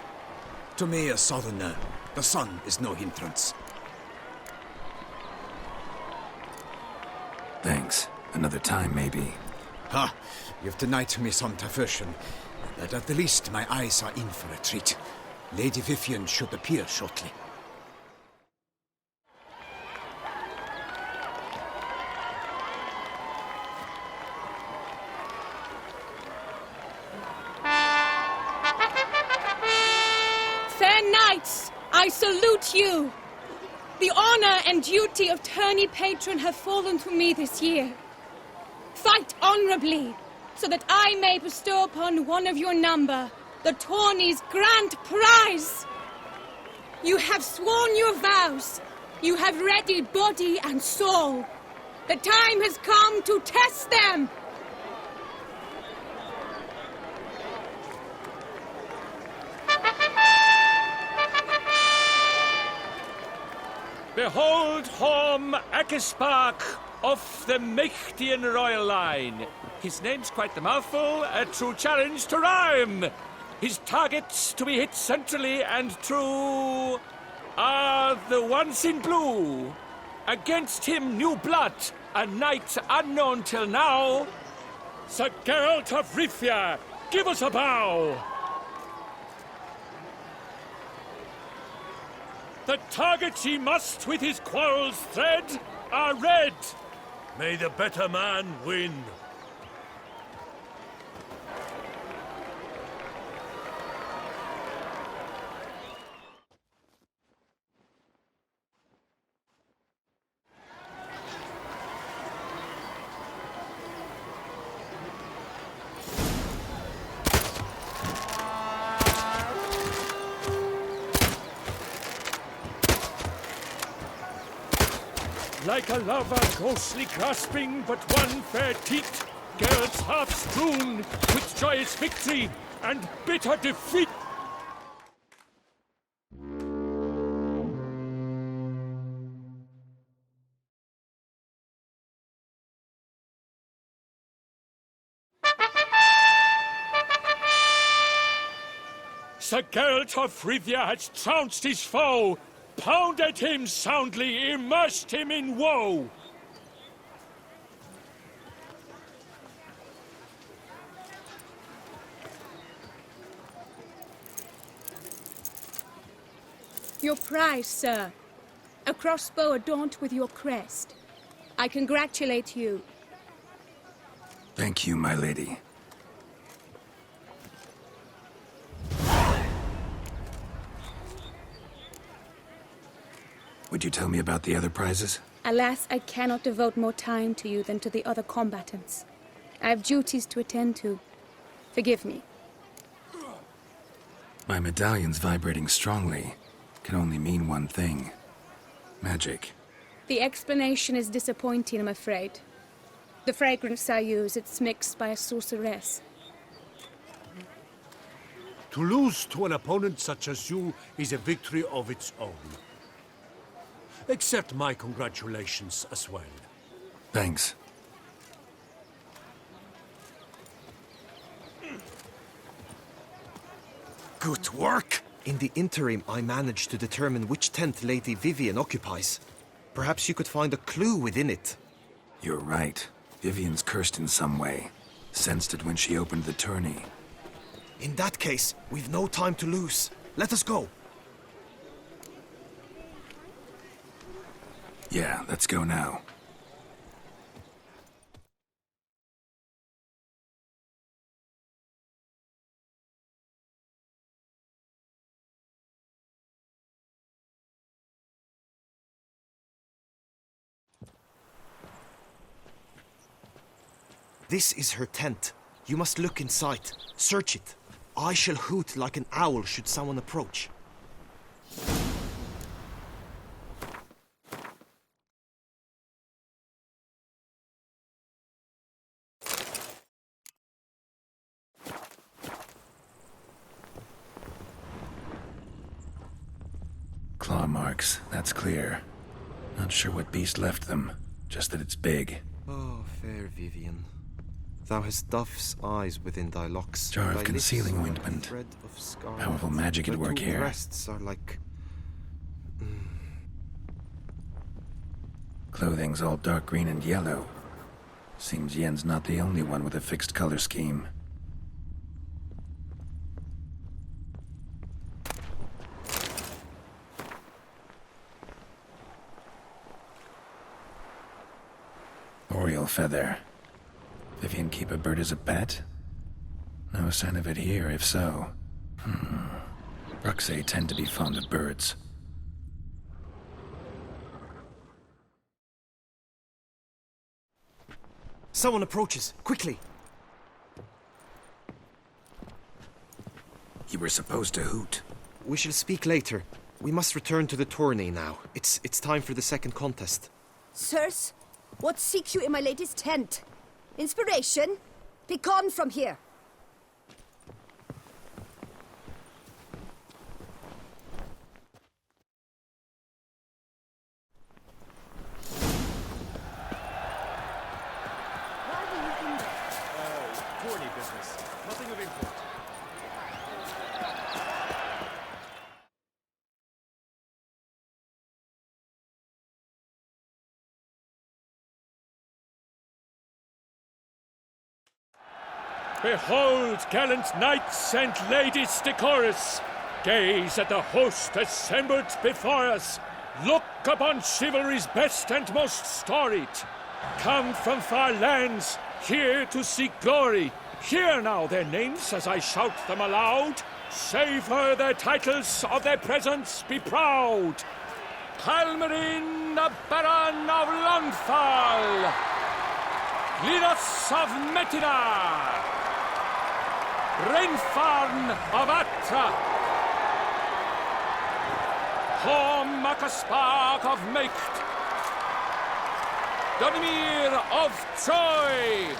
S5: To me, a southerner, the sun is no hindrance.
S3: Thanks. Another time, maybe.
S5: Ha! You've denied me some diversion, but at the least my eyes are in for a treat. Lady Vivian should appear shortly.
S12: Fair knights, I salute you! The honor and duty of tourney patron have fallen to me this year. Fight honorably, so that I may bestow upon one of your number the tourney's grand prize. You have sworn your vows. You have readied body and soul. The time has come to test them.
S13: Behold Horm Akispark of the Mechtian royal line. His name's quite the mouthful, a true challenge to rhyme. His targets to be hit centrally and true are the ones in blue. Against him new blood, a knight unknown till now. Sir Geralt of Rivia, give us a bow. The targets he must with his quarrels thread are red. May the better man win. Like a lover ghostly grasping but one fair teat, Geralt's heart strewn with joyous victory and bitter defeat. Sir Geralt of Rivia had trounced his foe, pounded him soundly, immersed him in woe.
S12: Your prize, sir. A crossbow adorned with your crest. I congratulate you.
S3: Thank you, my lady. Would you tell me about the other prizes?
S12: Alas, I cannot devote more time to you than to the other combatants. I have duties to attend to. Forgive me.
S3: My medallion's vibrating strongly. Can only mean one thing. Magic.
S12: The explanation is disappointing, I'm afraid. The fragrance I use, it's mixed by a sorceress.
S4: To lose to an opponent such as you is a victory of its own. Accept my congratulations as well.
S3: Thanks.
S2: Good work! In the interim, I managed to determine which tent Lady Vivian occupies. Perhaps you could find a clue within it.
S3: You're right. Vivian's cursed in some way. Sensed it when she opened the tourney.
S2: In that case, we've no time to lose. Let us go.
S3: Yeah, let's go now.
S2: This is her tent. You must look inside. Search it. I shall hoot like an owl should someone approach.
S3: Claw marks, that's clear. Not sure what beast left them, just that it's big.
S2: Oh, fair Vivian. Thou hast dove's eyes within thy locks.
S3: Jar of
S2: thy
S3: concealing
S2: lips are like a
S3: ointment.
S2: thread of scarlet.
S3: Powerful magic at
S2: Thy
S3: work
S2: two
S3: here.
S2: breasts are like...
S3: Clothing's all dark green and yellow. Seems Yen's not the only one with a fixed color scheme. Oriole feather. Vivian keep a bird as a pet? No sign of it here, if so. Bruxay tend to be fond of birds.
S2: Someone approaches. Quickly!
S3: You were supposed to hoot.
S2: We shall speak later. We must return to the tourney now. It's time for the second contest.
S6: Sirs, what seeks you in my lady's tent? Inspiration? Be gone from here!
S4: Tourney business. Nothing of import.
S13: Behold, gallant knights and ladies decorous, gaze at the host assembled before us. Look upon chivalry's best and most storied. Come from far lands, here to seek glory. Hear now their names as I shout them aloud. Savor their titles, of their presence be proud. Halmarin, the Baron of Longfall. Linus of Metina. Reinfarn of Atra. Horm Akaspark of Meicht. Donimir of Troy.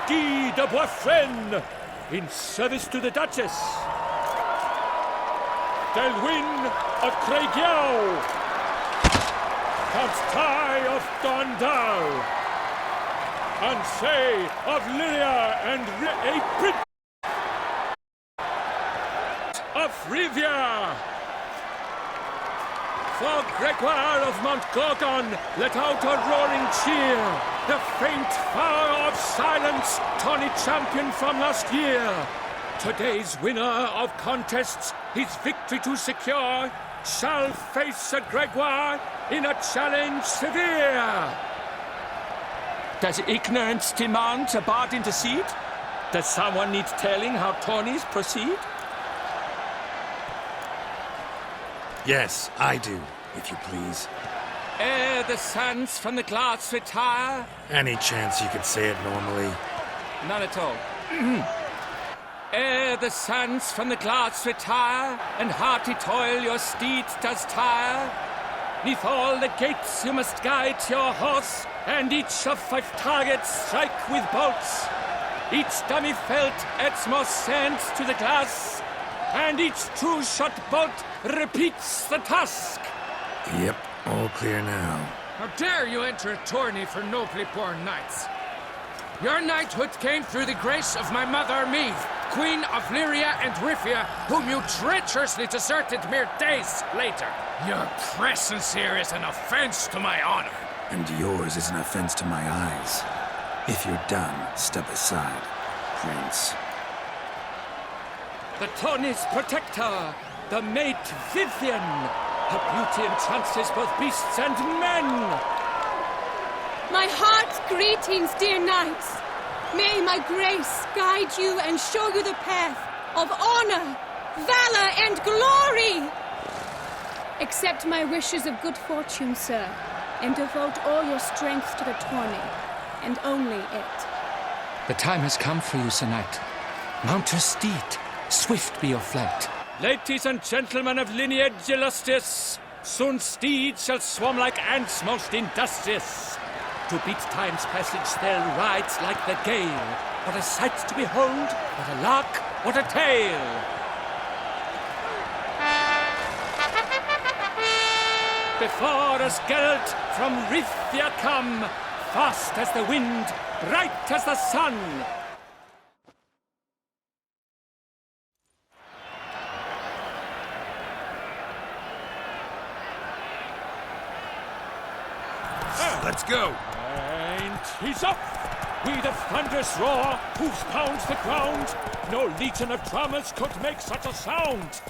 S13: Guy de Boisfren, in service to the Duchess. Delwyn of Creigiau. Count Tai of Dondal. Ansay of Lyria and April of Rivia. For Gregoire of Montgorgon, let out a roaring cheer. The faint fire of silence, tawny champion from last year. Today's winner of contests, his victory to secure, shall face Sir Gregoire in a challenge severe. Does ignorance demand a bard intercede? Does someone need telling how tourneys proceed?
S3: Yes, I do, if you please.
S13: Ere the sands from the glass retire.
S3: Any chance you could say it normally?
S13: None at all. Ere the sands from the glass retire, and hearty toil your steed does tire, neath all the gates you must guide your horse, and each of 5 targets strike with bolts. Each dummy felt adds more sand to the glass, and each true-shot bolt repeats the task.
S3: Yep, all clear now.
S1: How dare you enter a tourney for nobly born knights? Your knighthood came through the grace of my mother Meve, Queen of Lyria and Rifia, whom you treacherously deserted mere days later. Your presence here is an offense to my honor.
S3: And yours is an offense to my eyes. If you're done, step aside, Prince.
S13: The tourney's protector, the maid Vivian. Her beauty entrances both beasts and men.
S12: My heart's greetings, dear knights. May my grace guide you and show you the path of honor, valor, and glory. Accept my wishes of good fortune, sir, and devote all your strength to the tourney, and only it.
S1: The time has come for you, Sir Knight. Mount your steed. Swift be your flight.
S13: Ladies and gentlemen of lineage illustrious, soon steeds shall swarm like ants most industrious. To beat time's passage they'll ride like the gale. What a sight to behold, what a lark, what a tale! Before us Geralt from Rithia come, fast as the wind, bright as the sun.
S3: Let's go!
S13: And he's up! With a thunderous roar, hoofs pounds the ground. No legion of drummers could make such a sound.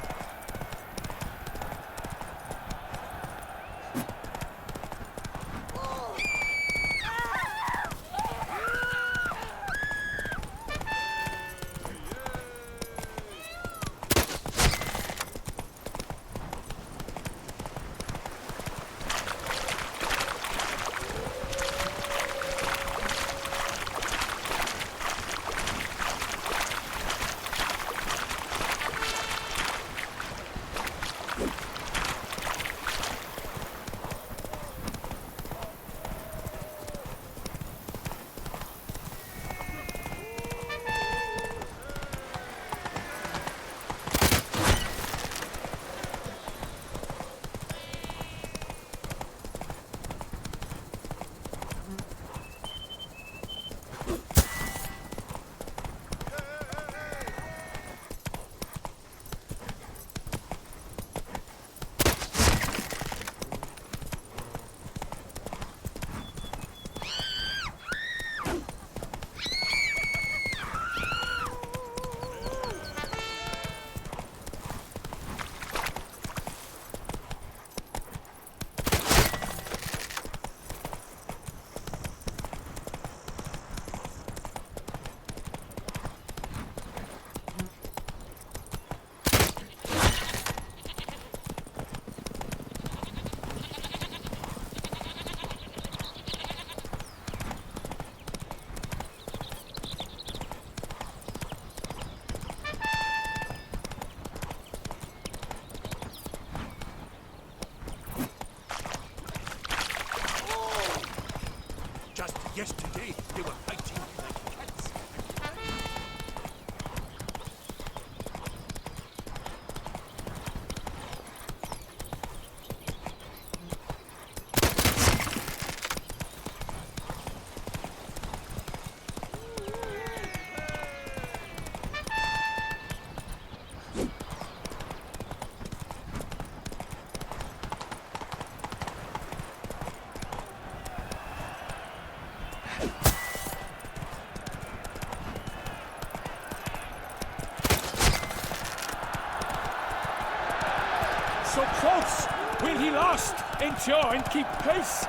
S13: Will he last, endure, and keep pace?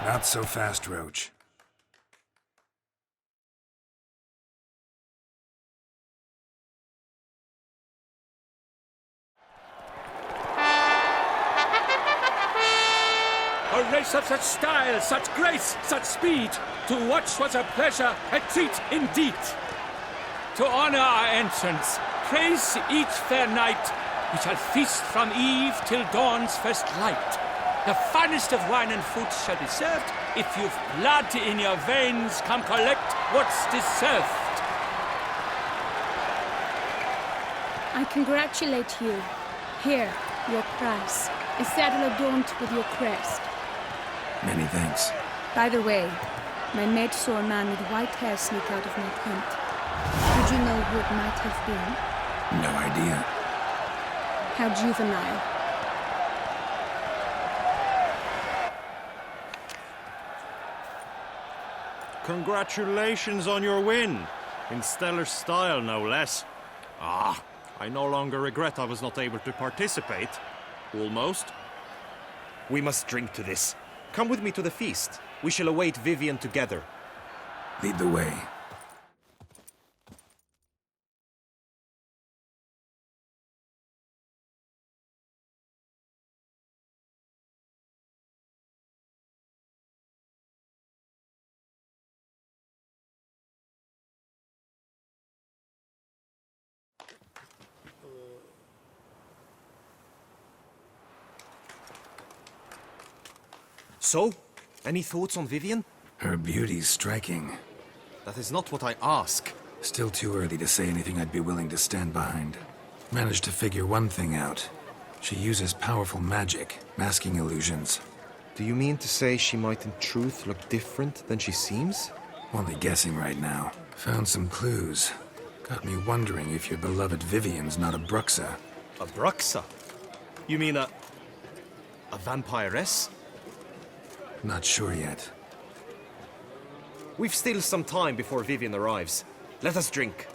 S3: Not so fast, Roach.
S13: A race of such style, such grace, such speed. To watch was a pleasure, a treat indeed. To honor our entrance, praise each fair knight. We shall feast from eve till dawn's first light. The finest of wine and fruit shall be served. If you've blood in your veins, come collect what's deserved.
S12: I congratulate you. Here, your prize. A saddle adorned with your crest.
S3: Many thanks.
S12: By the way, my maid saw a man with white hair sneak out of my tent. Would you know who it might have been?
S3: No idea.
S12: How juvenile.
S14: Congratulations on your win. In stellar style, no less. Ah, I no longer regret I was not able to participate. Almost.
S2: We must drink to this. Come with me to the feast. We shall await Vivian together.
S3: Lead the way.
S2: So, any thoughts on Vivian?
S3: Her beauty's striking.
S2: That is not what I ask.
S3: Still too early to say anything I'd be willing to stand behind. Managed to figure one thing out. She uses powerful magic, masking illusions.
S2: Do you mean to say she might in truth look different than she seems?
S3: Only guessing right now. Found some clues. Got me wondering if your beloved Vivian's not a Bruxa.
S2: A Bruxa? You mean a vampiress?
S3: Not sure yet.
S2: We've still some time before Vivian arrives. Let us drink.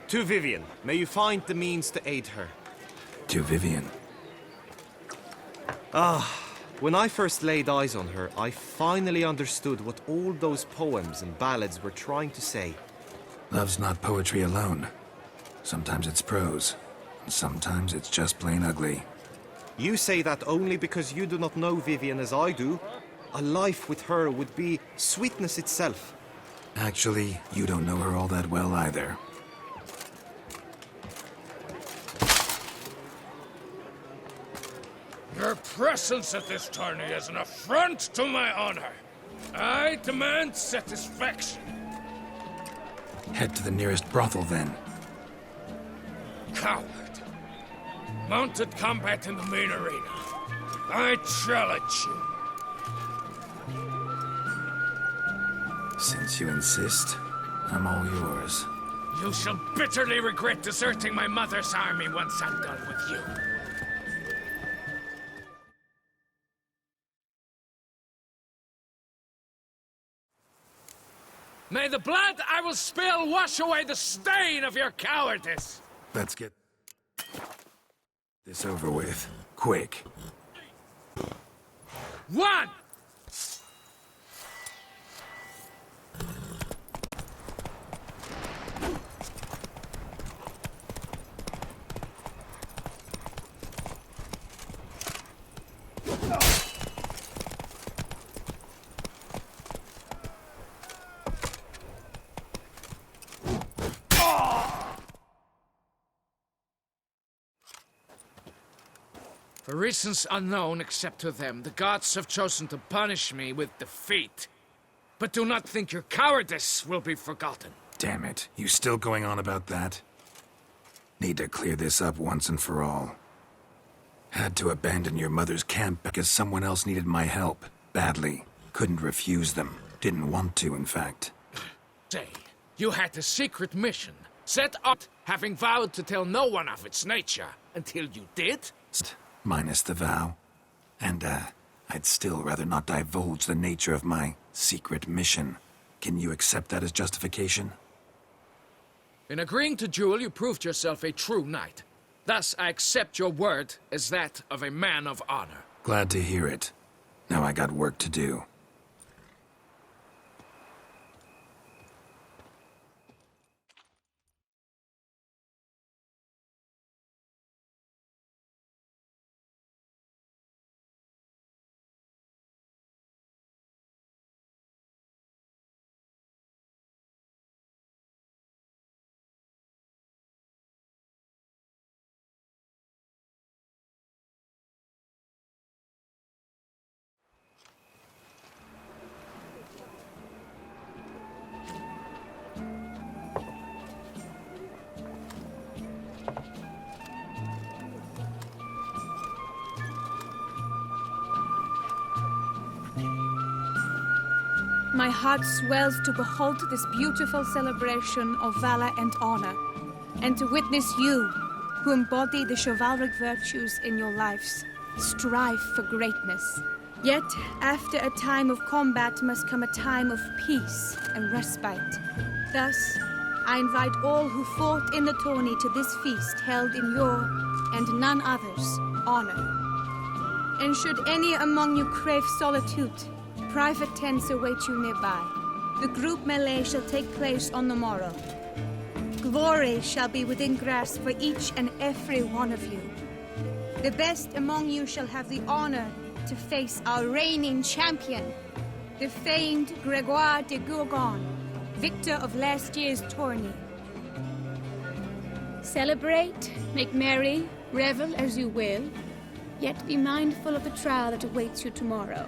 S2: To Vivian, may you find the means to aid her.
S3: To Vivian.
S2: When I first laid eyes on her, I finally understood what all those poems and ballads were trying to say.
S3: Love's not poetry alone. Sometimes it's prose, and sometimes it's just plain ugly.
S2: You say that only because you do not know Vivian as I do. A life with her would be sweetness itself.
S3: Actually, you don't know her all that well either.
S1: Your presence at this tourney is an affront to my honor. I demand satisfaction.
S3: Head to the nearest brothel, then.
S1: Coward. Mounted combat in the main arena. I challenge you.
S3: Since you insist, I'm all yours.
S1: You shall bitterly regret deserting my mother's army once I'm done with you. May the blood I will spill wash away the stain of your cowardice!
S3: Let's get this over with. Quick.
S1: 1! For reasons unknown except to them, the gods have chosen to punish me with defeat. But do not think your cowardice will be forgotten.
S3: Damn it. You still going on about that? Need to clear this up once and for all. Had to abandon your mother's camp because someone else needed my help. Badly. Couldn't refuse them. Didn't want to, in fact.
S1: Say, you had a secret mission. Set up, having vowed to tell no one of its nature. Until you did?
S3: Minus the vow. And, I'd still rather not divulge the nature of my secret mission. Can you accept that as justification?
S1: In agreeing to duel, you proved yourself a true knight. Thus, I accept your word as that of a man of honor.
S3: Glad to hear it. Now I got work to do.
S12: My heart swells to behold this beautiful celebration of valor and honor, and to witness you, who embody the chivalric virtues in your lives, strive for greatness. Yet, after a time of combat must come a time of peace and respite. Thus, I invite all who fought in the tourney to this feast held in your, and none other's, honor. And should any among you crave solitude, private tents await you nearby. The group melee shall take place on the morrow. Glory shall be within grasp for each and every one of you. The best among you shall have the honor to face our reigning champion, the famed Gregoire de Gourgon, victor of last year's tourney. Celebrate, make merry, revel as you will, yet be mindful of the trial that awaits you tomorrow.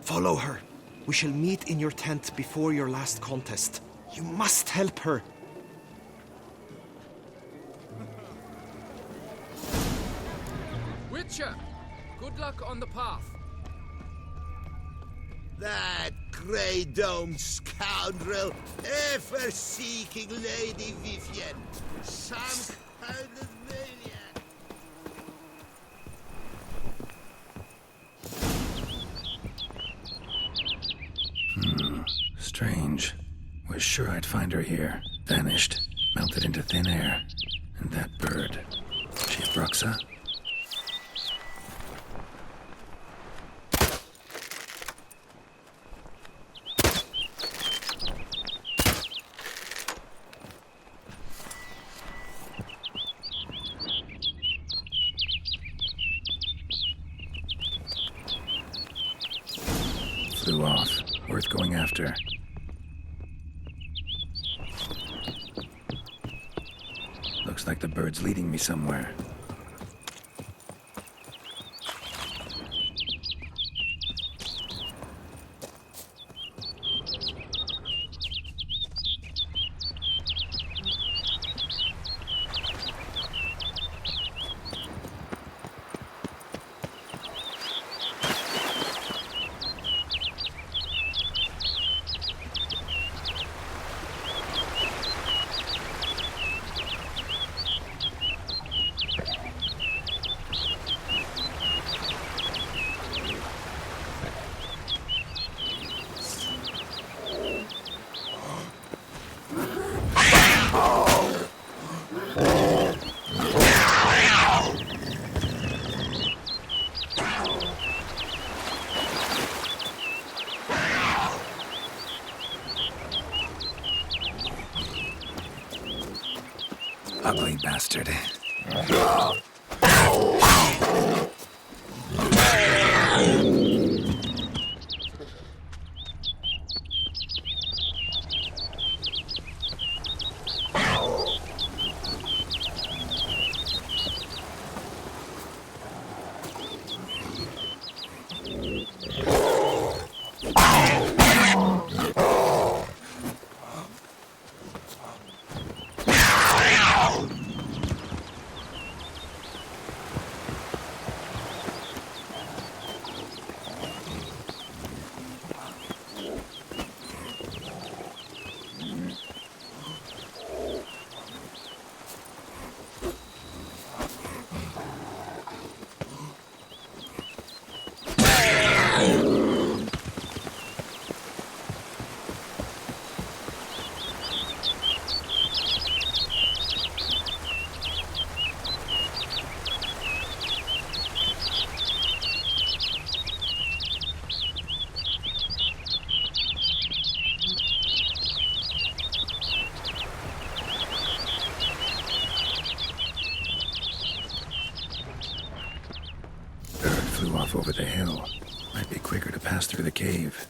S2: Follow her. We shall meet in your tent before your last contest. You must help her.
S1: Witcher, good luck on the path.
S4: That grey-domed scoundrel, ever seeking Lady Vivienne. Some kind of maniac.
S3: Strange. Was sure I'd find her here. Vanished. Melted into thin air. And that bird. She Bruxa? Flew off. Worth going after. Looks like the bird's leading me somewhere. Ugly bastard. pass through the cave.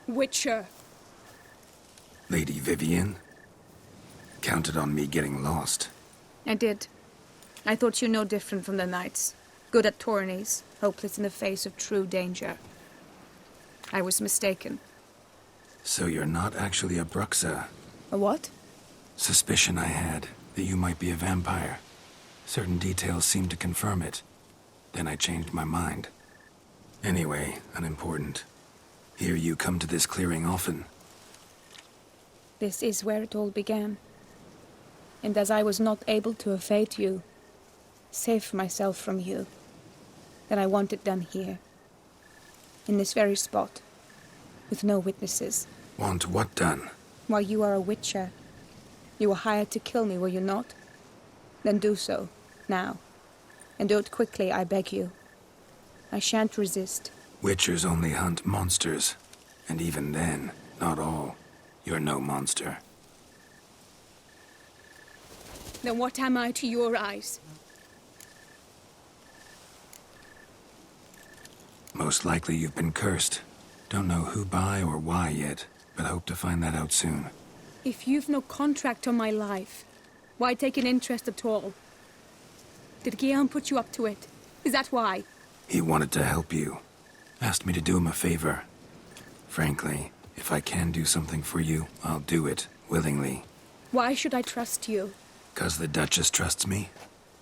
S12: Witcher.
S3: Lady Vivian? Counted on me getting lost.
S12: I did. I thought you no different from the knights. Good at tourneys, hopeless in the face of true danger. I was mistaken.
S3: So you're not actually a Bruxa?
S12: A what?
S3: Suspicion I had, that you might be a vampire. Certain details seemed to confirm it. Then I changed my mind. Anyway, unimportant. Hear you come to this clearing often.
S12: This is where it all began. And as I was not able to evade you, save myself from you, then I want it done here. In this very spot. With no witnesses.
S3: Want what done?
S12: Why, you are a witcher. You were hired to kill me, were you not? Then do so, now. And do it quickly, I beg you. I shan't resist.
S3: Witchers only hunt monsters. And even then, not all. You're no monster.
S12: Then what am I to your eyes?
S3: Most likely you've been cursed. Don't know who by or why yet, but hope to find that out soon.
S12: If you've no contract on my life, why take an interest at all? Did Guillaume put you up to it? Is that why?
S3: He wanted to help you. Asked me to do him a favor. Frankly, if I can do something for you, I'll do it, willingly.
S12: Why should I trust you?
S3: 'Cause the Duchess trusts me?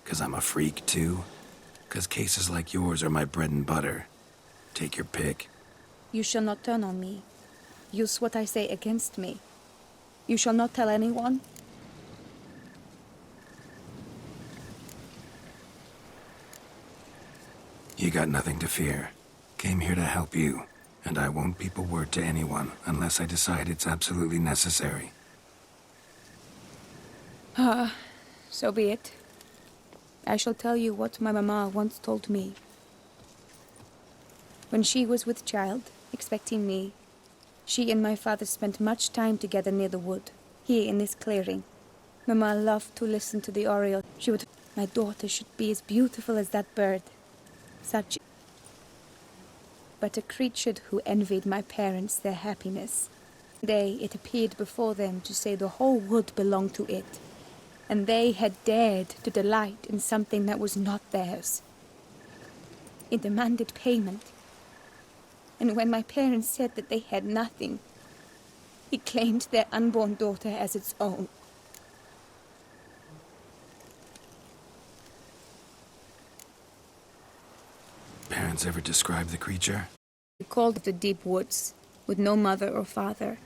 S3: 'Cause I'm a freak, too? 'Cause cases like yours are my bread and butter? Take your pick.
S12: You shall not turn on me. Use what I say against me. You shall not tell anyone?
S3: You got nothing to fear. Came here to help you, and I won't peep a word to anyone unless I decide it's absolutely necessary.
S12: So be it. I shall tell you what my mama once told me. When she was with child, expecting me, she and my father spent much time together near the wood, here in this clearing. Mama loved to listen to the oriole. She would, my daughter should be as beautiful as that bird. Such, but a creature who envied my parents their happiness. They, it appeared before them to say the whole wood belonged to it, and they had dared to delight in something that was not theirs. It demanded payment. And when my parents said that they had nothing, it claimed their unborn daughter as its own.
S3: Parents ever describe the creature?
S12: They called it the deep woods, with no mother or father.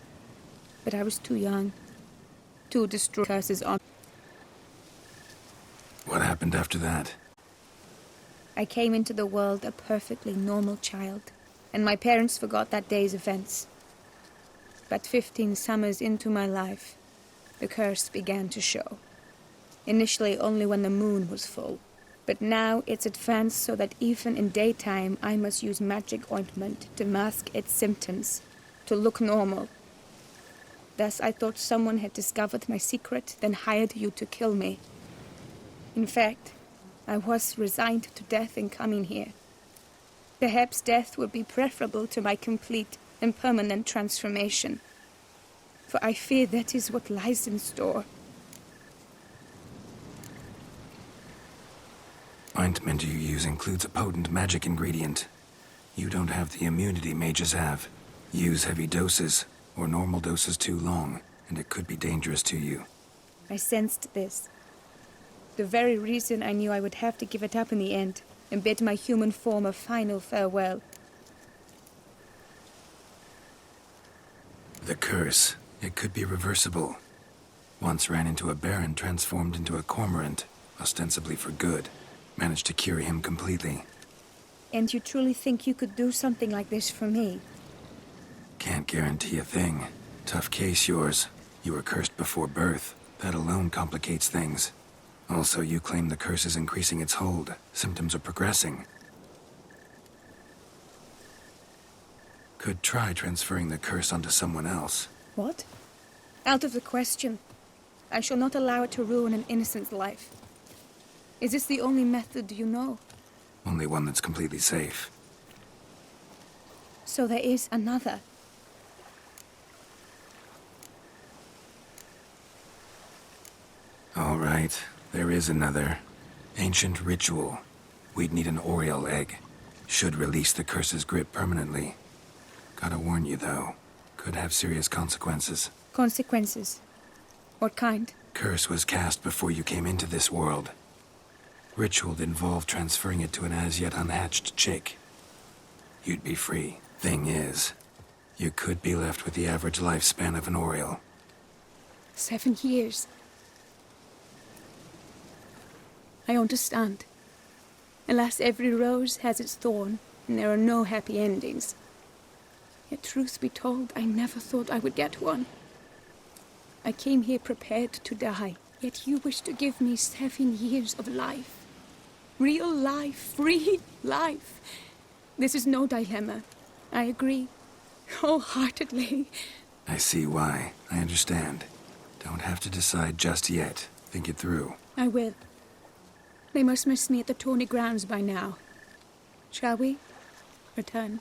S12: But I was too young to destroy curses on.
S3: What happened after that?
S15: I came into the world a perfectly normal child, and my parents forgot that day's events. But 15 summers into my life, the curse began to show. Initially only when the moon was full, but now it's advanced so that even in daytime I must use magic ointment to mask its symptoms, to look normal. Thus I thought someone had discovered my secret, then hired you to kill me. In fact, I was resigned to death in coming here. Perhaps death would be preferable to my complete and permanent transformation. For I fear that is what lies in store.
S3: Ointment you use includes a potent magic ingredient. You don't have the immunity mages have. Use heavy doses, or normal doses too long, and it could be dangerous to you.
S15: I sensed this. The very reason I knew I would have to give it up in the end, and bid my human form a final farewell.
S3: The curse. It could be reversible. Once ran into a baron transformed into a cormorant, ostensibly for good. Managed to cure him completely.
S15: And you truly think you could do something like this for me?
S3: Can't guarantee a thing. Tough case, yours. You were cursed before birth. That alone complicates things. Also, you claim the curse is increasing its hold. Symptoms are progressing. Could try transferring the curse onto someone else.
S15: What? Out of the question. I shall not allow it to ruin an innocent's life. Is this the only method you know?
S3: Only one that's completely safe.
S15: So there is another.
S3: All right, there is another. Ancient ritual. We'd need an Oriole egg. Should release the curse's grip permanently. Gotta warn you, though. Could have serious consequences.
S15: Consequences? What kind?
S3: Curse was cast before you came into this world. Ritual involved transferring it to an as-yet unhatched chick. You'd be free. Thing is, you could be left with the average lifespan of an Oriole.
S15: 7 years. I understand. Alas, every rose has its thorn, and there are no happy endings. Yet truth be told, I never thought I would get one. I came here prepared to die, yet you wish to give me 7 years of life. Real life, free life. This is no dilemma. I agree. Wholeheartedly.
S3: I see why. I understand. Don't have to decide just yet. Think it through.
S15: I will. They must miss me at the Tawny grounds by now. Shall we? Return.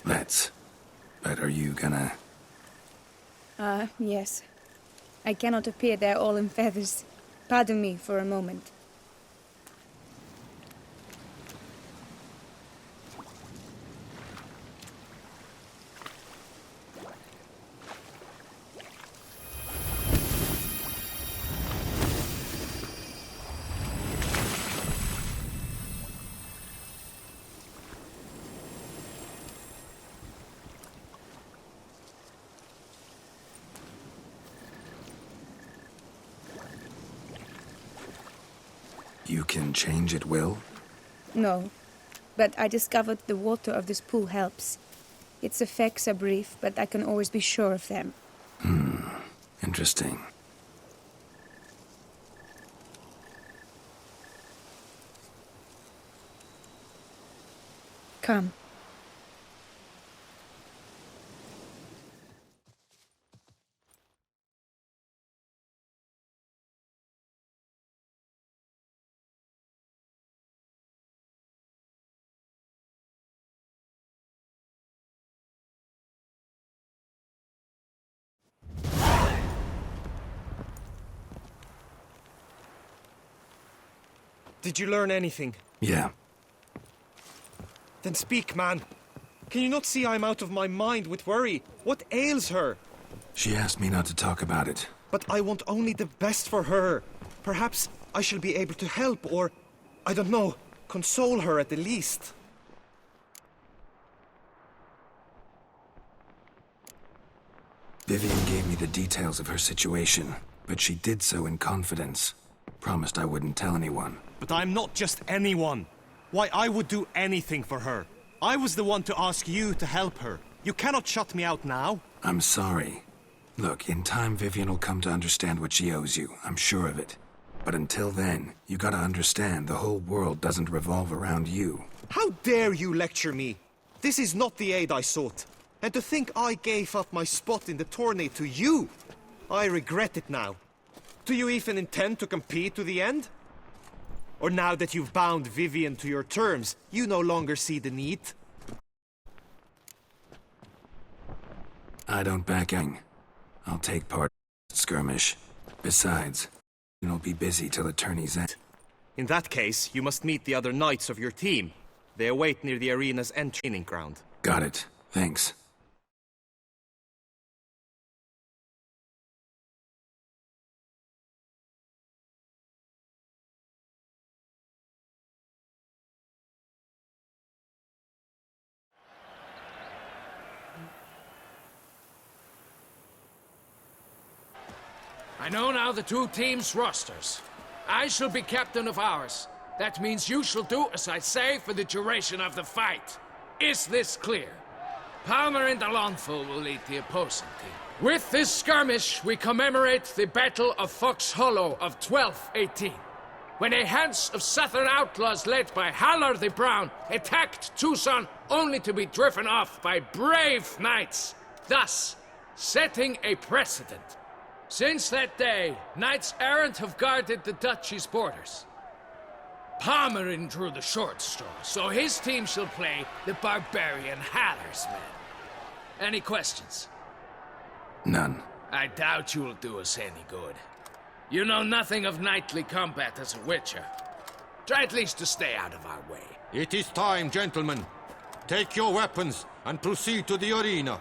S3: Let's. But are you gonna...
S15: Yes. I cannot appear there all in feathers. Pardon me for a moment.
S3: You can change at will?
S15: No, but I discovered the water of this pool helps. Its effects are brief, but I can always be sure of them.
S3: Interesting.
S15: Come.
S2: Did you learn anything?
S3: Yeah.
S2: Then speak, man. Can you not see I'm out of my mind with worry? What ails her?
S3: She asked me not to talk about it.
S2: But I want only the best for her. Perhaps I shall be able to help or, I don't know, console her at the least.
S3: Vivian gave me the details of her situation, but she did so in confidence. Promised I wouldn't tell anyone.
S14: But I'm not just anyone. Why, I would do anything for her. I was the one to ask you to help her. You cannot shut me out now.
S3: I'm sorry. Look, in time Vivian will come to understand what she owes you. I'm sure of it. But until then, you gotta understand the whole world doesn't revolve around you.
S2: How dare you lecture me? This is not the aid I sought. And to think I gave up my spot in the tourney to you! I regret it now. Do you even intend to compete to the end? Or now that you've bound Vivian to your terms, you no longer see the need?
S3: I don't back out. I'll take part in the skirmish. Besides, I'll be busy till the tourney's end.
S2: In that case, you must meet the other knights of your team. They await near the arena's training ground.
S3: Got it. Thanks.
S1: I know now the two teams' rosters. I shall be captain of ours. That means you shall do as I say for the duration of the fight. Is this clear? Palmer and Alonfo will lead the opposing team. With this skirmish, we commemorate the Battle of Fox Hollow of 1218, when a Hans of Southern outlaws led by Halar the Brown attacked Tucson only to be driven off by brave knights, thus setting a precedent. Since that day, knights errant have guarded the duchy's borders. Palmerin drew the short straw, so his team shall play the barbarian Halar's men. Any questions?
S3: None.
S1: I doubt you'll do us any good. You know nothing of knightly combat as a witcher. Try at least to stay out of our way.
S14: It is time, gentlemen. Take your weapons and proceed to the arena.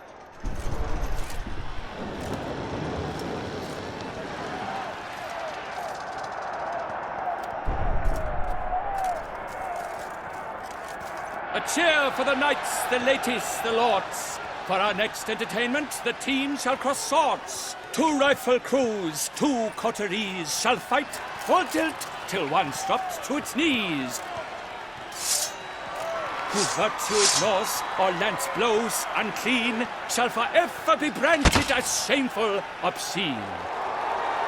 S13: A cheer for the knights, the ladies, the lords. For our next entertainment, the team shall cross swords. 2 rifle crews, 2 coteries shall fight full tilt till one's dropped to its knees. Who virtue ignores or lance blows unclean shall forever be branded as shameful, obscene.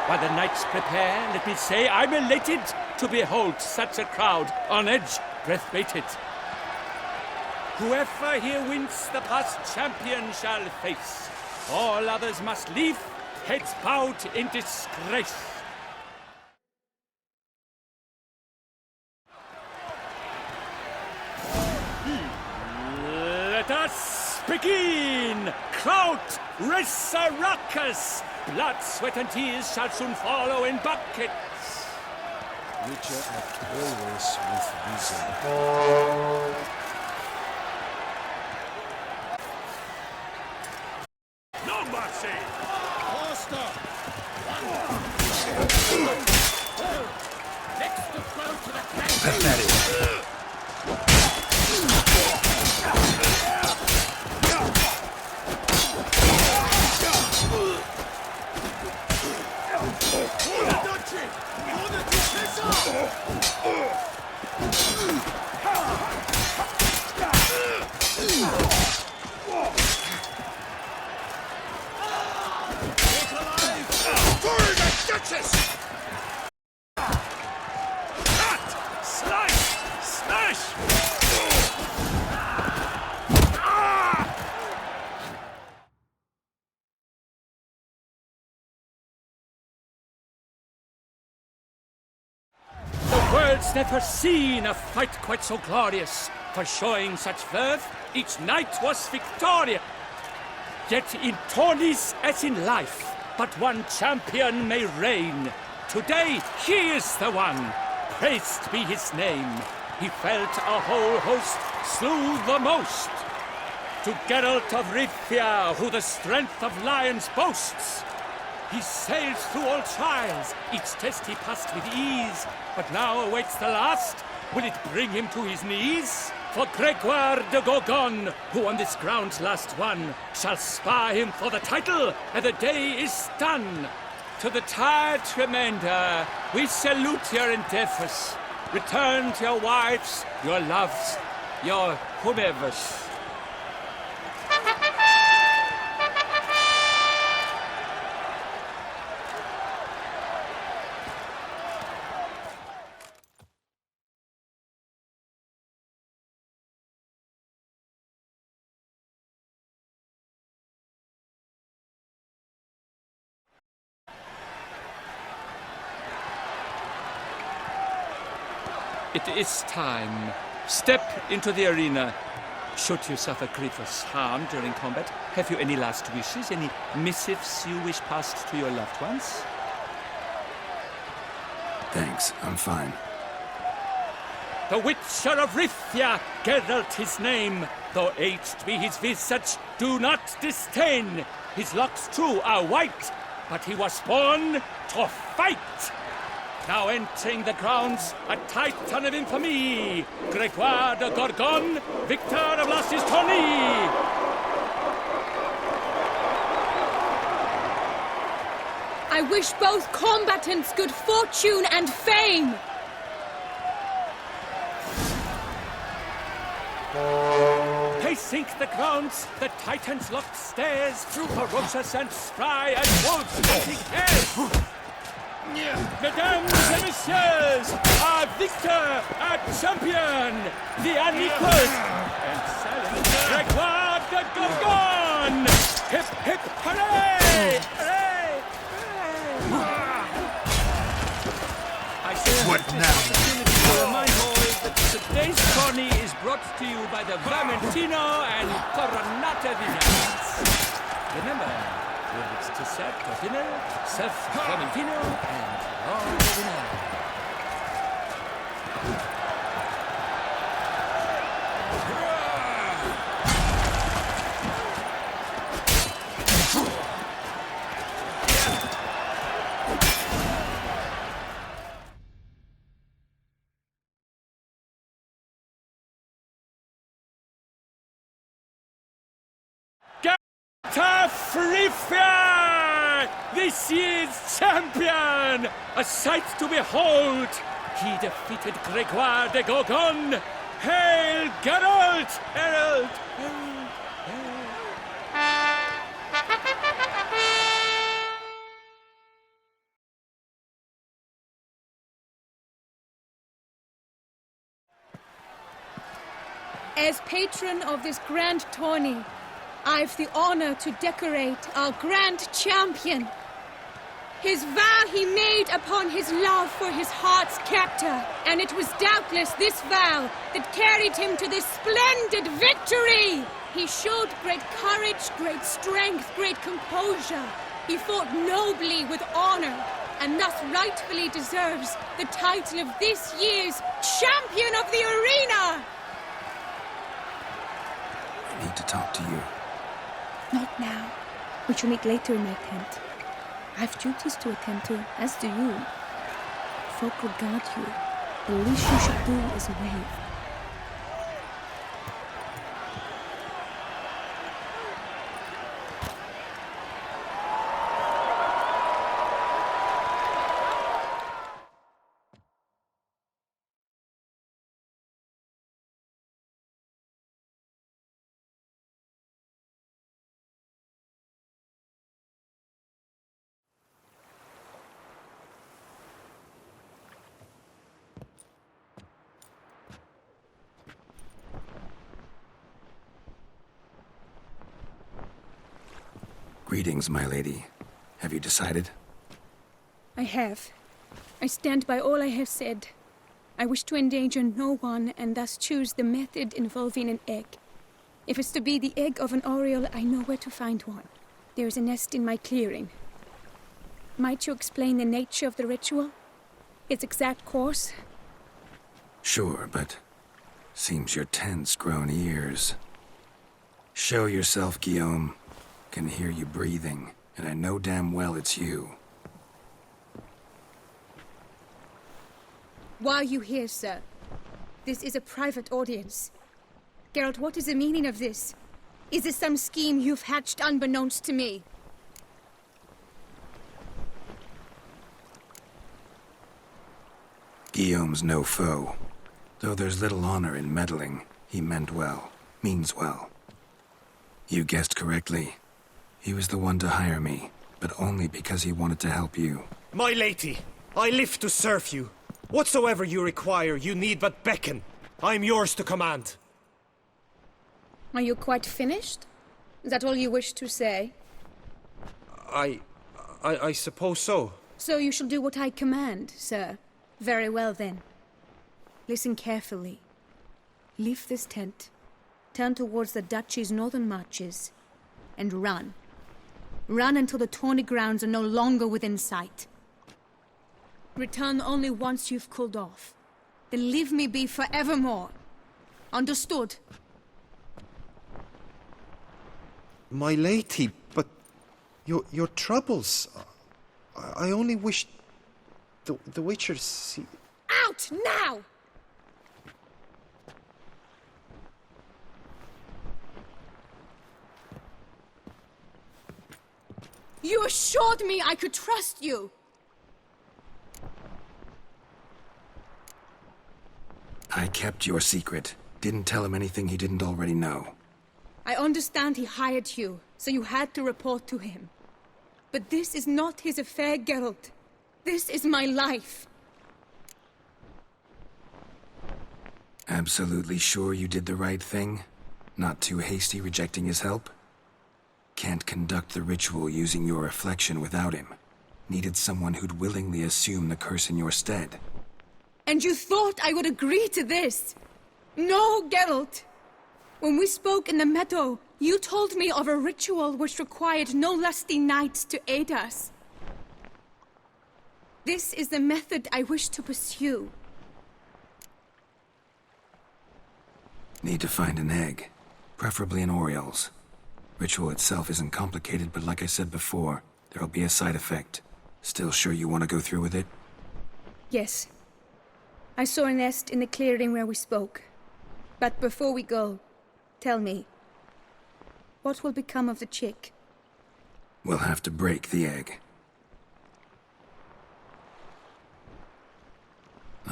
S13: While the knights prepare, let me say I'm elated to behold such a crowd on edge, breath-baited. Whoever here wins the past champion shall face. All others must leave, heads bowed in disgrace. Let us begin! Kraut, Resurrecus! Blood, sweat, and tears shall soon follow in buckets.
S4: Witcher act always with reason.
S13: No mercy!
S4: Faster!
S1: Next to throw to the flank.
S3: Pathetic.
S13: World's never seen a fight quite so glorious. For showing such verve, each knight was victorious. Yet in tourneys as in life, but one champion may reign. Today he is the one. Praised be his name. He felt a whole host, slew the most. To Geralt of Rivia, who the strength of lions boasts. He sailed through all trials, each test he passed with ease. But now awaits the last. Will it bring him to his knees? For Gregoire de Gorgon, who on this ground last won, shall spar him for the title, and the day is done. To the tired remainder, we salute your endeavors. Return to your wives, your loves, your whomevers. It is time. Step into the arena. Should you suffer grievous harm during combat, have you any last wishes, any missives you wish passed to your loved ones?
S3: Thanks, I'm fine.
S13: The Witcher of Rithia, Geralt his name. Though aged be his visage, do not disdain. His locks, too, are white, but he was born to fight. Now entering the grounds, a titan of infamy, Gregoire de Gorgon, victor of Lasses Tourney.
S12: I wish both combatants good fortune and fame.
S13: Pacing the grounds, the titans locked stairs, ferocious and spry as wolves hunting hares. Mesdames et messieurs, our victor, our champion, the unequaled and silent Gregoire de Gorgon! Hip, hip, hooray! Hooray! I say
S4: What now?
S13: to remind all that today's tourney is brought to you by the Vermentino and Coronata vineyards. Remember, when it's to serve for dinner, serve Vermentino and Coronata. Frifia! This year's champion! A sight to behold! He defeated Gregoire de Gorgon! Hail Geralt! Herald! Herald!
S12: As patron of this grand tourney, I've the honor to decorate our grand champion. His vow he made upon his love for his heart's captor, and it was doubtless this vow that carried him to this splendid victory. He showed great courage, great strength, great composure. He fought nobly with honor, and thus rightfully deserves the title of this year's Champion of the Arena.
S3: I need to talk to you.
S15: Not now. We shall meet later in my tent. I've duties to attend to, as do you. Folk regard you. The least you should do is wave.
S3: Greetings, my lady. Have you decided?
S15: I have. I stand by all I have said. I wish to endanger no one, and thus choose the method involving an egg. If it's to be the egg of an oriole, I know where to find one. There is a nest in my clearing. Might you explain the nature of the ritual? Its exact course?
S3: Sure, but seems your tent's grown ears. Show yourself, Guillaume. Can hear you breathing, and I know damn well it's you.
S15: Why are you here, sir? This is a private audience. Geralt, what is the meaning of this? Is this some scheme you've hatched unbeknownst to me?
S3: Guillaume's no foe. Though there's little honor in meddling, he meant well, means well. You guessed correctly. He was the one to hire me, but only because he wanted to help you.
S14: My lady, I live to serve you. Whatsoever you require, you need but beckon. I'm yours to command.
S15: Are you quite finished? Is that all you wish to say?
S14: I suppose so.
S15: So you shall do what I command, sir. Very well, then. Listen carefully. Leave this tent, turn towards the duchy's northern marches, and run. Run until the tawny grounds are no longer within sight. Return only once you've cooled off. Then leave me be forevermore. Understood?
S2: My lady, but your troubles. I only wish the Witcher see.
S12: Out now! You assured me I could trust you.
S3: I kept your secret. Didn't tell him anything he didn't already know.
S15: I understand he hired you, so you had to report to him. But this is not his affair, Geralt. This is my life.
S3: Absolutely sure you did the right thing? Not too hasty rejecting his help? Can't conduct the ritual using your reflection without him. Needed someone who'd willingly assume the curse in your stead.
S15: And you thought I would agree to this? No, Geralt! When we spoke in the meadow, you told me of a ritual which required no lusty knights to aid us. This is the method I wish to pursue.
S3: Need to find an egg. Preferably an Oriole's. Ritual itself isn't complicated, but like I said before, there'll be a side effect. Still sure you want to go through with it?
S15: Yes. I saw a nest in the clearing where we spoke. But before we go, tell me, what will become of the chick?
S3: We'll have to break the egg.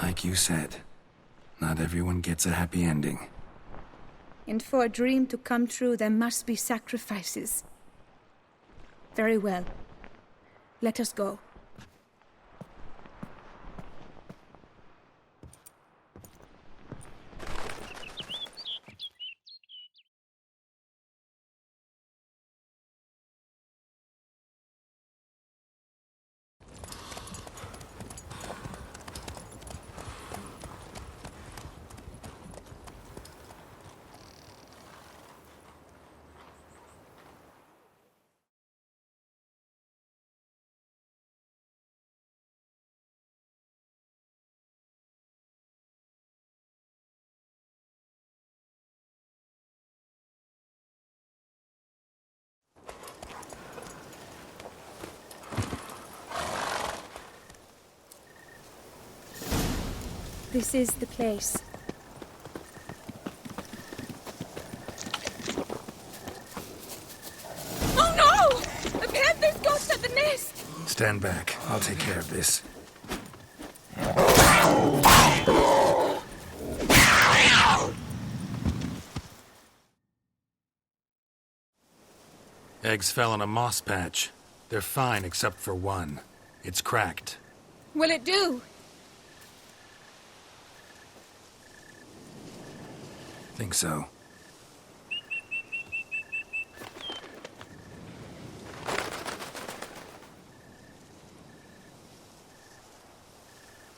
S3: Like you said, not everyone gets a happy ending.
S15: And for a dream to come true, there must be sacrifices. Very well. Let us go. This is the place.
S12: Oh no! A panther's ghost at the nest!
S3: Stand back. I'll take care of this. Eggs fell in a moss patch. They're fine except for one. It's cracked.
S12: Will it do?
S3: Think so.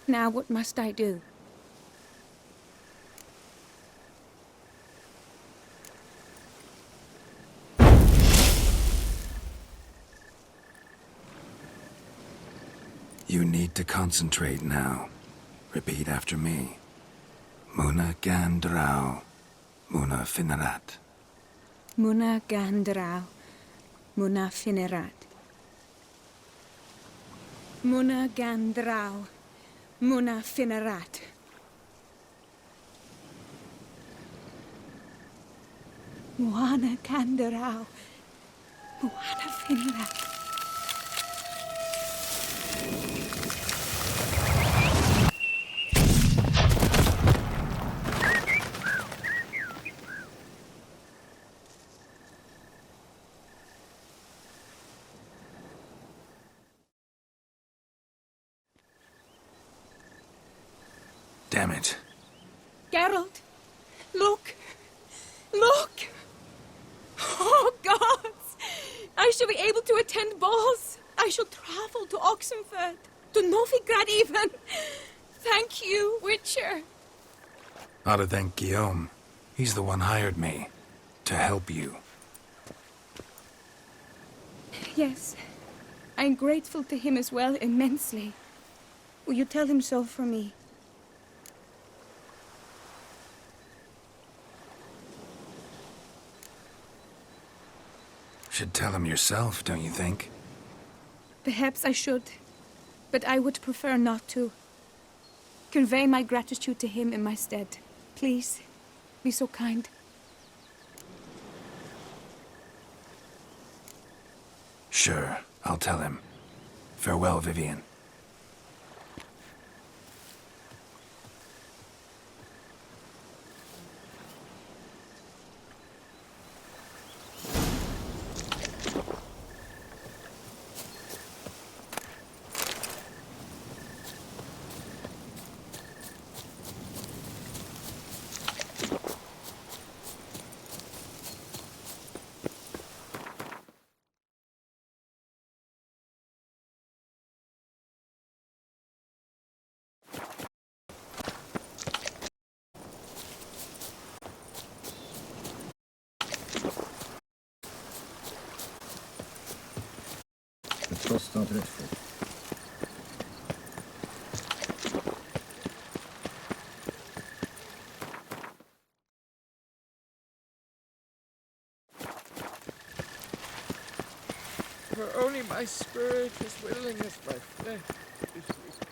S15: Now what must I do?
S3: You need to concentrate now. Repeat after me. Muna Gandrau. Muna Finerat.
S15: Muna Gandrau. Muna Finerat. Muna Gandrau. Muna Finerat. Muana Gandrau. Muana Finerat.
S3: Damn it.
S12: Geralt, look! Look! Oh, gods! I shall be able to attend balls. I shall travel to Oxenfurt, to Novigrad even. Thank you, Witcher.
S3: Ought to thank Guillaume. He's the one hired me. To help you.
S15: Yes, I'm grateful to him as well, immensely. Will you tell him so for me?
S3: Should tell him yourself, don't you think?
S15: Perhaps I should, but I would prefer not to. Convey my gratitude to him in my stead. Please, be so kind.
S3: Sure, I'll tell him. Farewell, Vivian.
S16: Trots allt rätt för.
S1: For only my spirit is willing as my flesh is weak.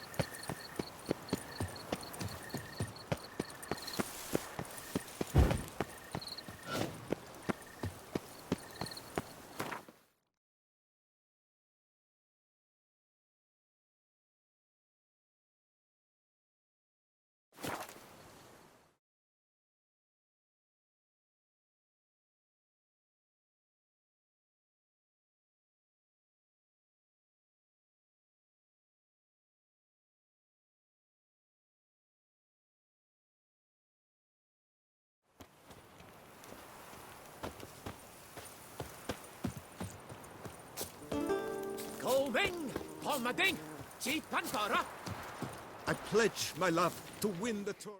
S7: Kolving! Holmading! Chief Pantara!
S4: I pledge my love to win the tour.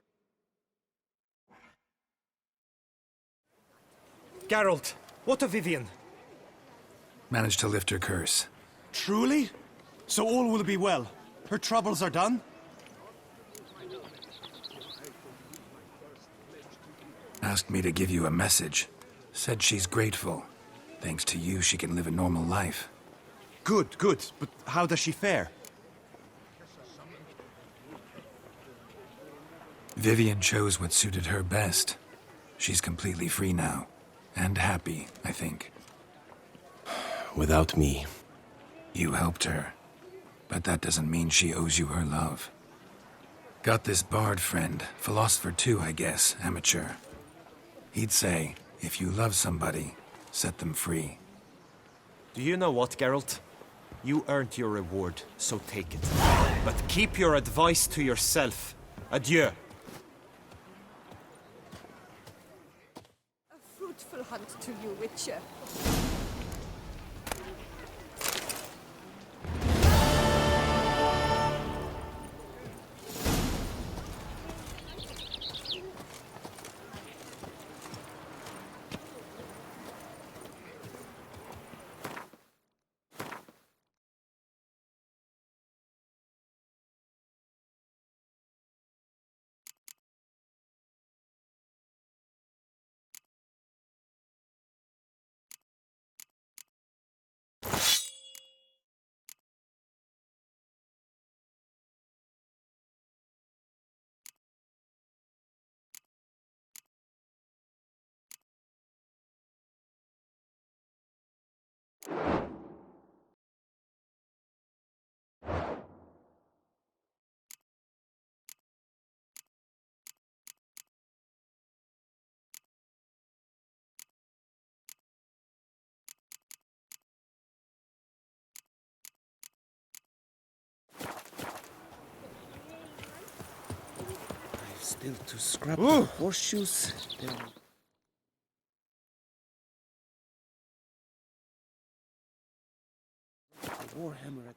S2: Geralt, what of Vivian?
S3: Managed to lift her curse.
S17: Truly? So all will be well. Her troubles are done?
S3: Asked me to give you a message. Said she's grateful. Thanks to you, she can live a normal life.
S17: Good, good. But how does she fare?
S3: Vivian chose what suited her best. She's completely free now. And happy, I think.
S2: Without me.
S3: You helped her. But that doesn't mean she owes you her love. Got this bard friend, philosopher too, I guess, amateur. He'd say, if you love somebody, set them free.
S2: Do you know what, Geralt? You earned your reward, so take it. But keep your advice to yourself. Adieu.
S6: A fruitful hunt to you, Witcher.
S7: Still to scrap the horseshoes. The warhammer at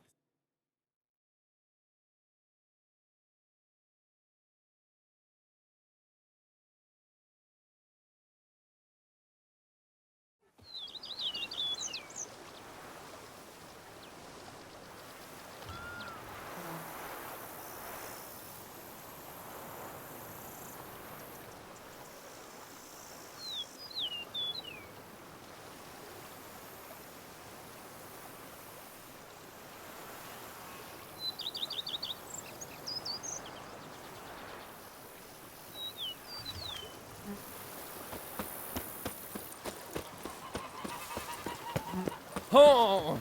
S1: Oh!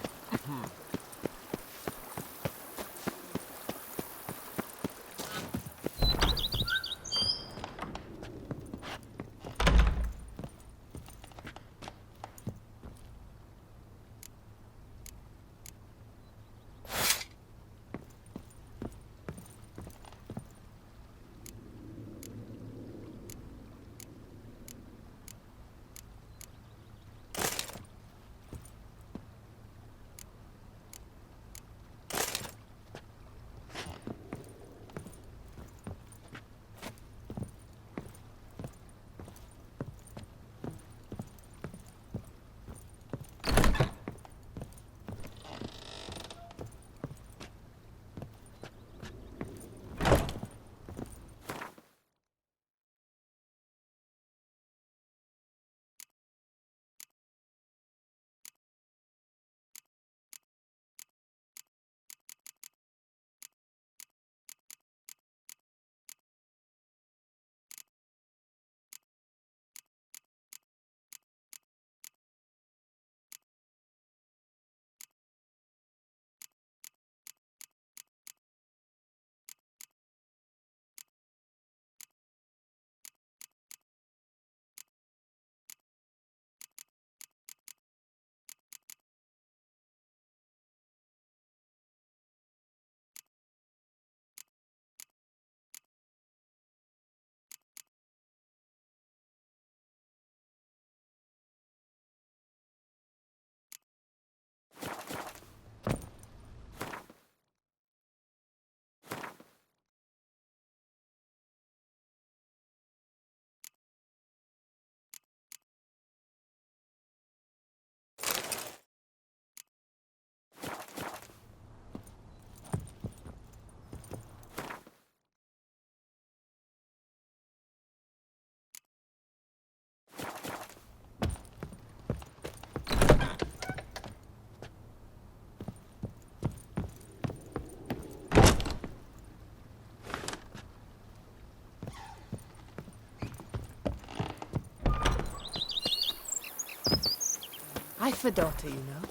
S10: I've a daughter, you know.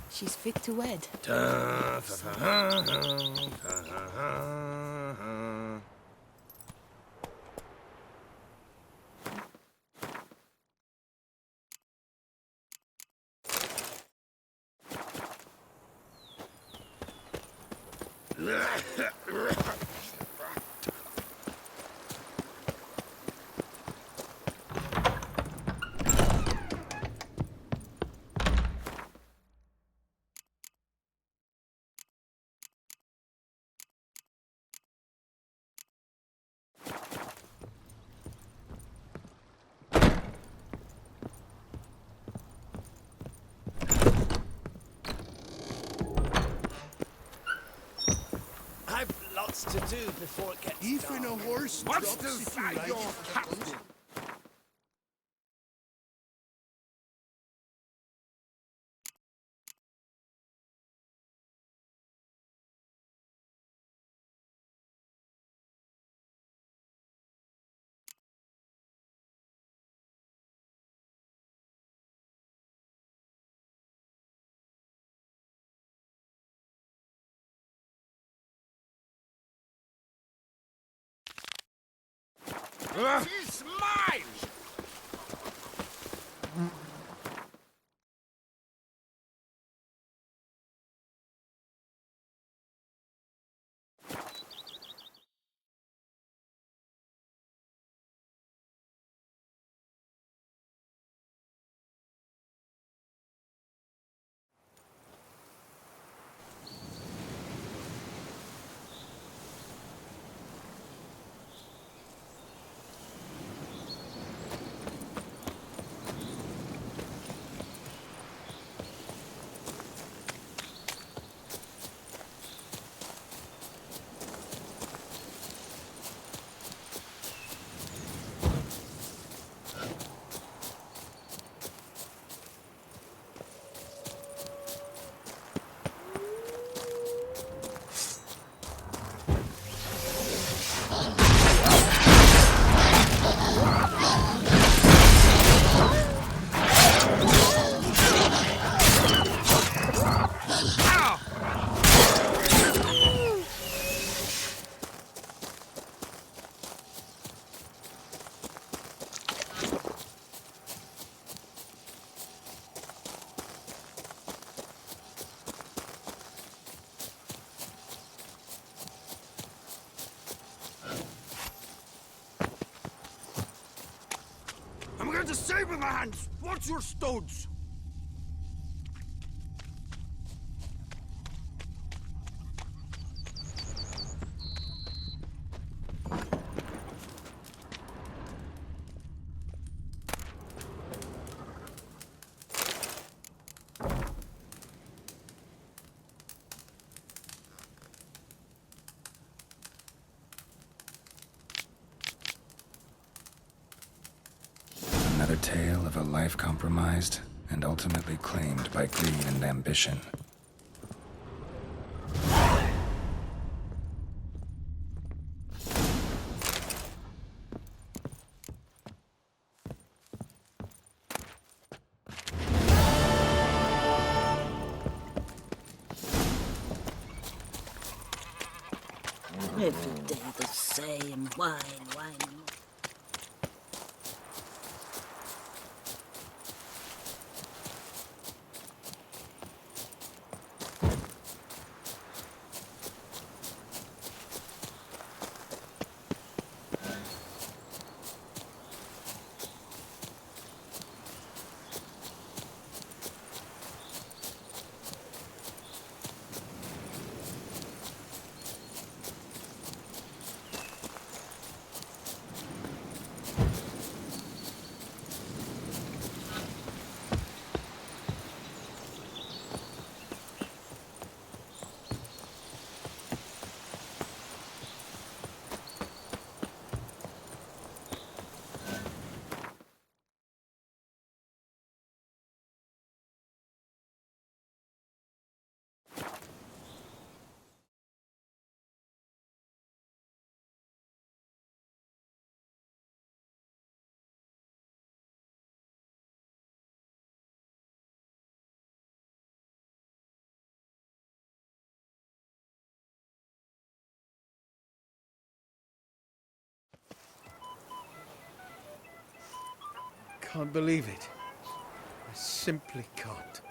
S10: She's fit to wed.
S7: I've lots to do before it gets
S4: Even
S7: dark.
S4: a horse
S7: What's
S4: drops
S7: to
S4: if you
S7: say
S4: like
S7: your
S4: it,
S7: captain? It is mine!
S4: the same in my hands! What's your stones?
S3: Another tale of a life compromised and ultimately claimed by greed and ambition.
S10: Every day the same. Wine, wine.
S4: Can't believe it. I simply can't.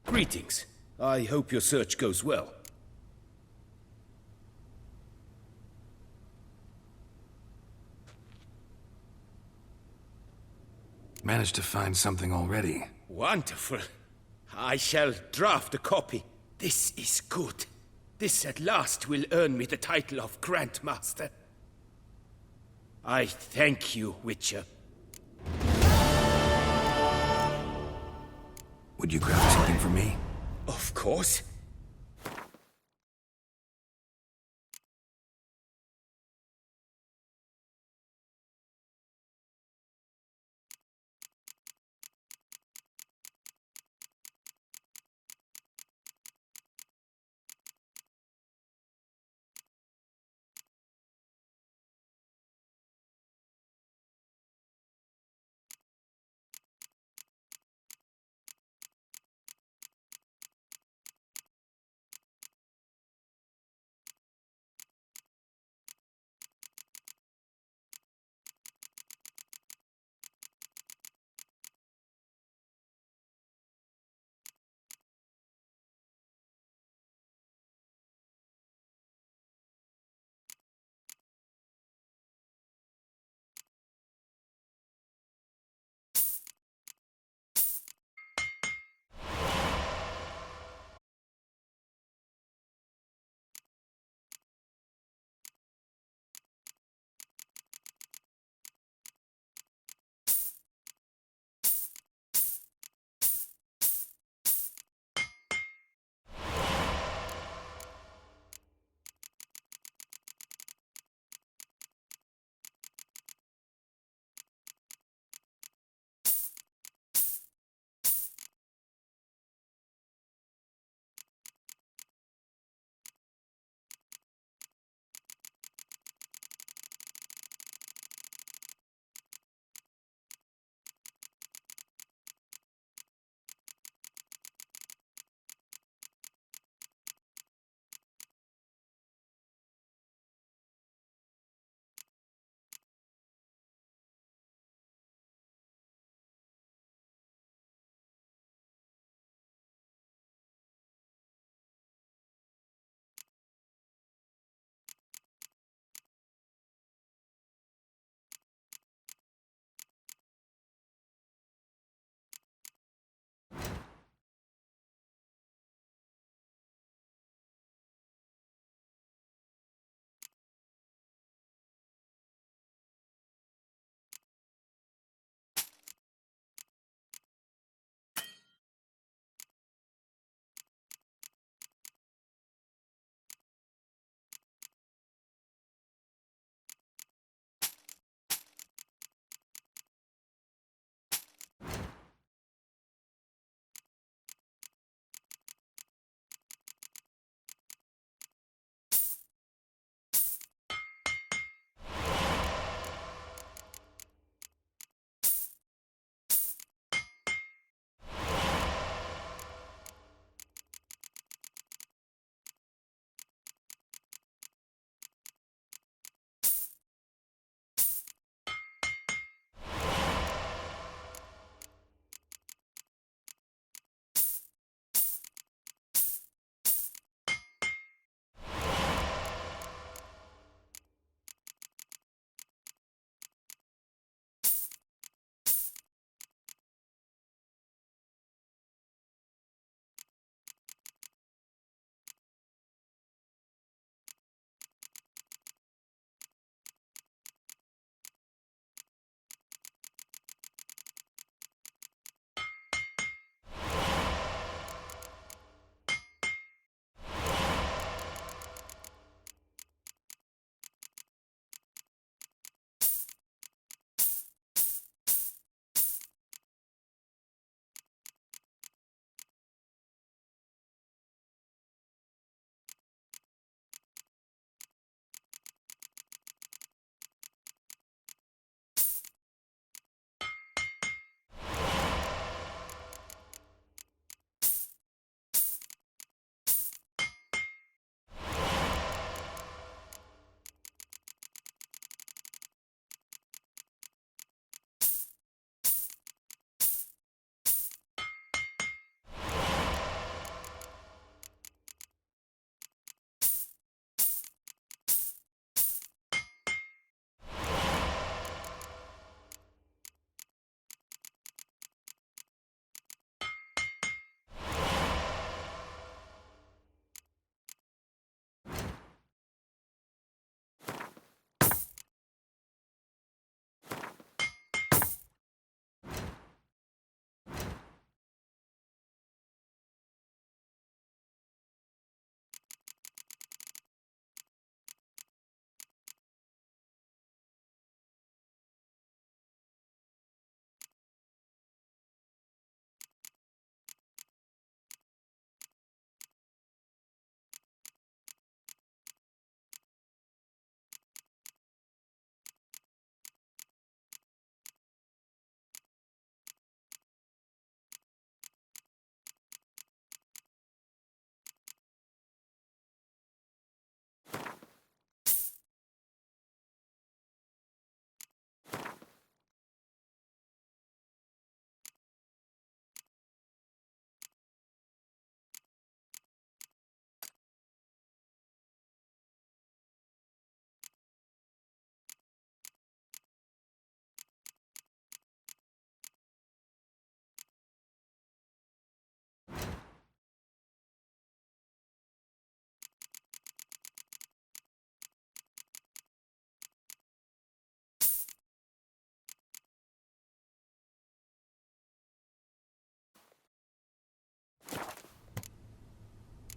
S7: Greetings. I hope your search goes well.
S3: Managed to find something already.
S7: Wonderful. I shall draft a copy. This is good. This at last will earn me the title of Grandmaster. I thank you, Witcher.
S3: Would you grab something for me?
S7: Of course.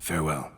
S3: Farewell.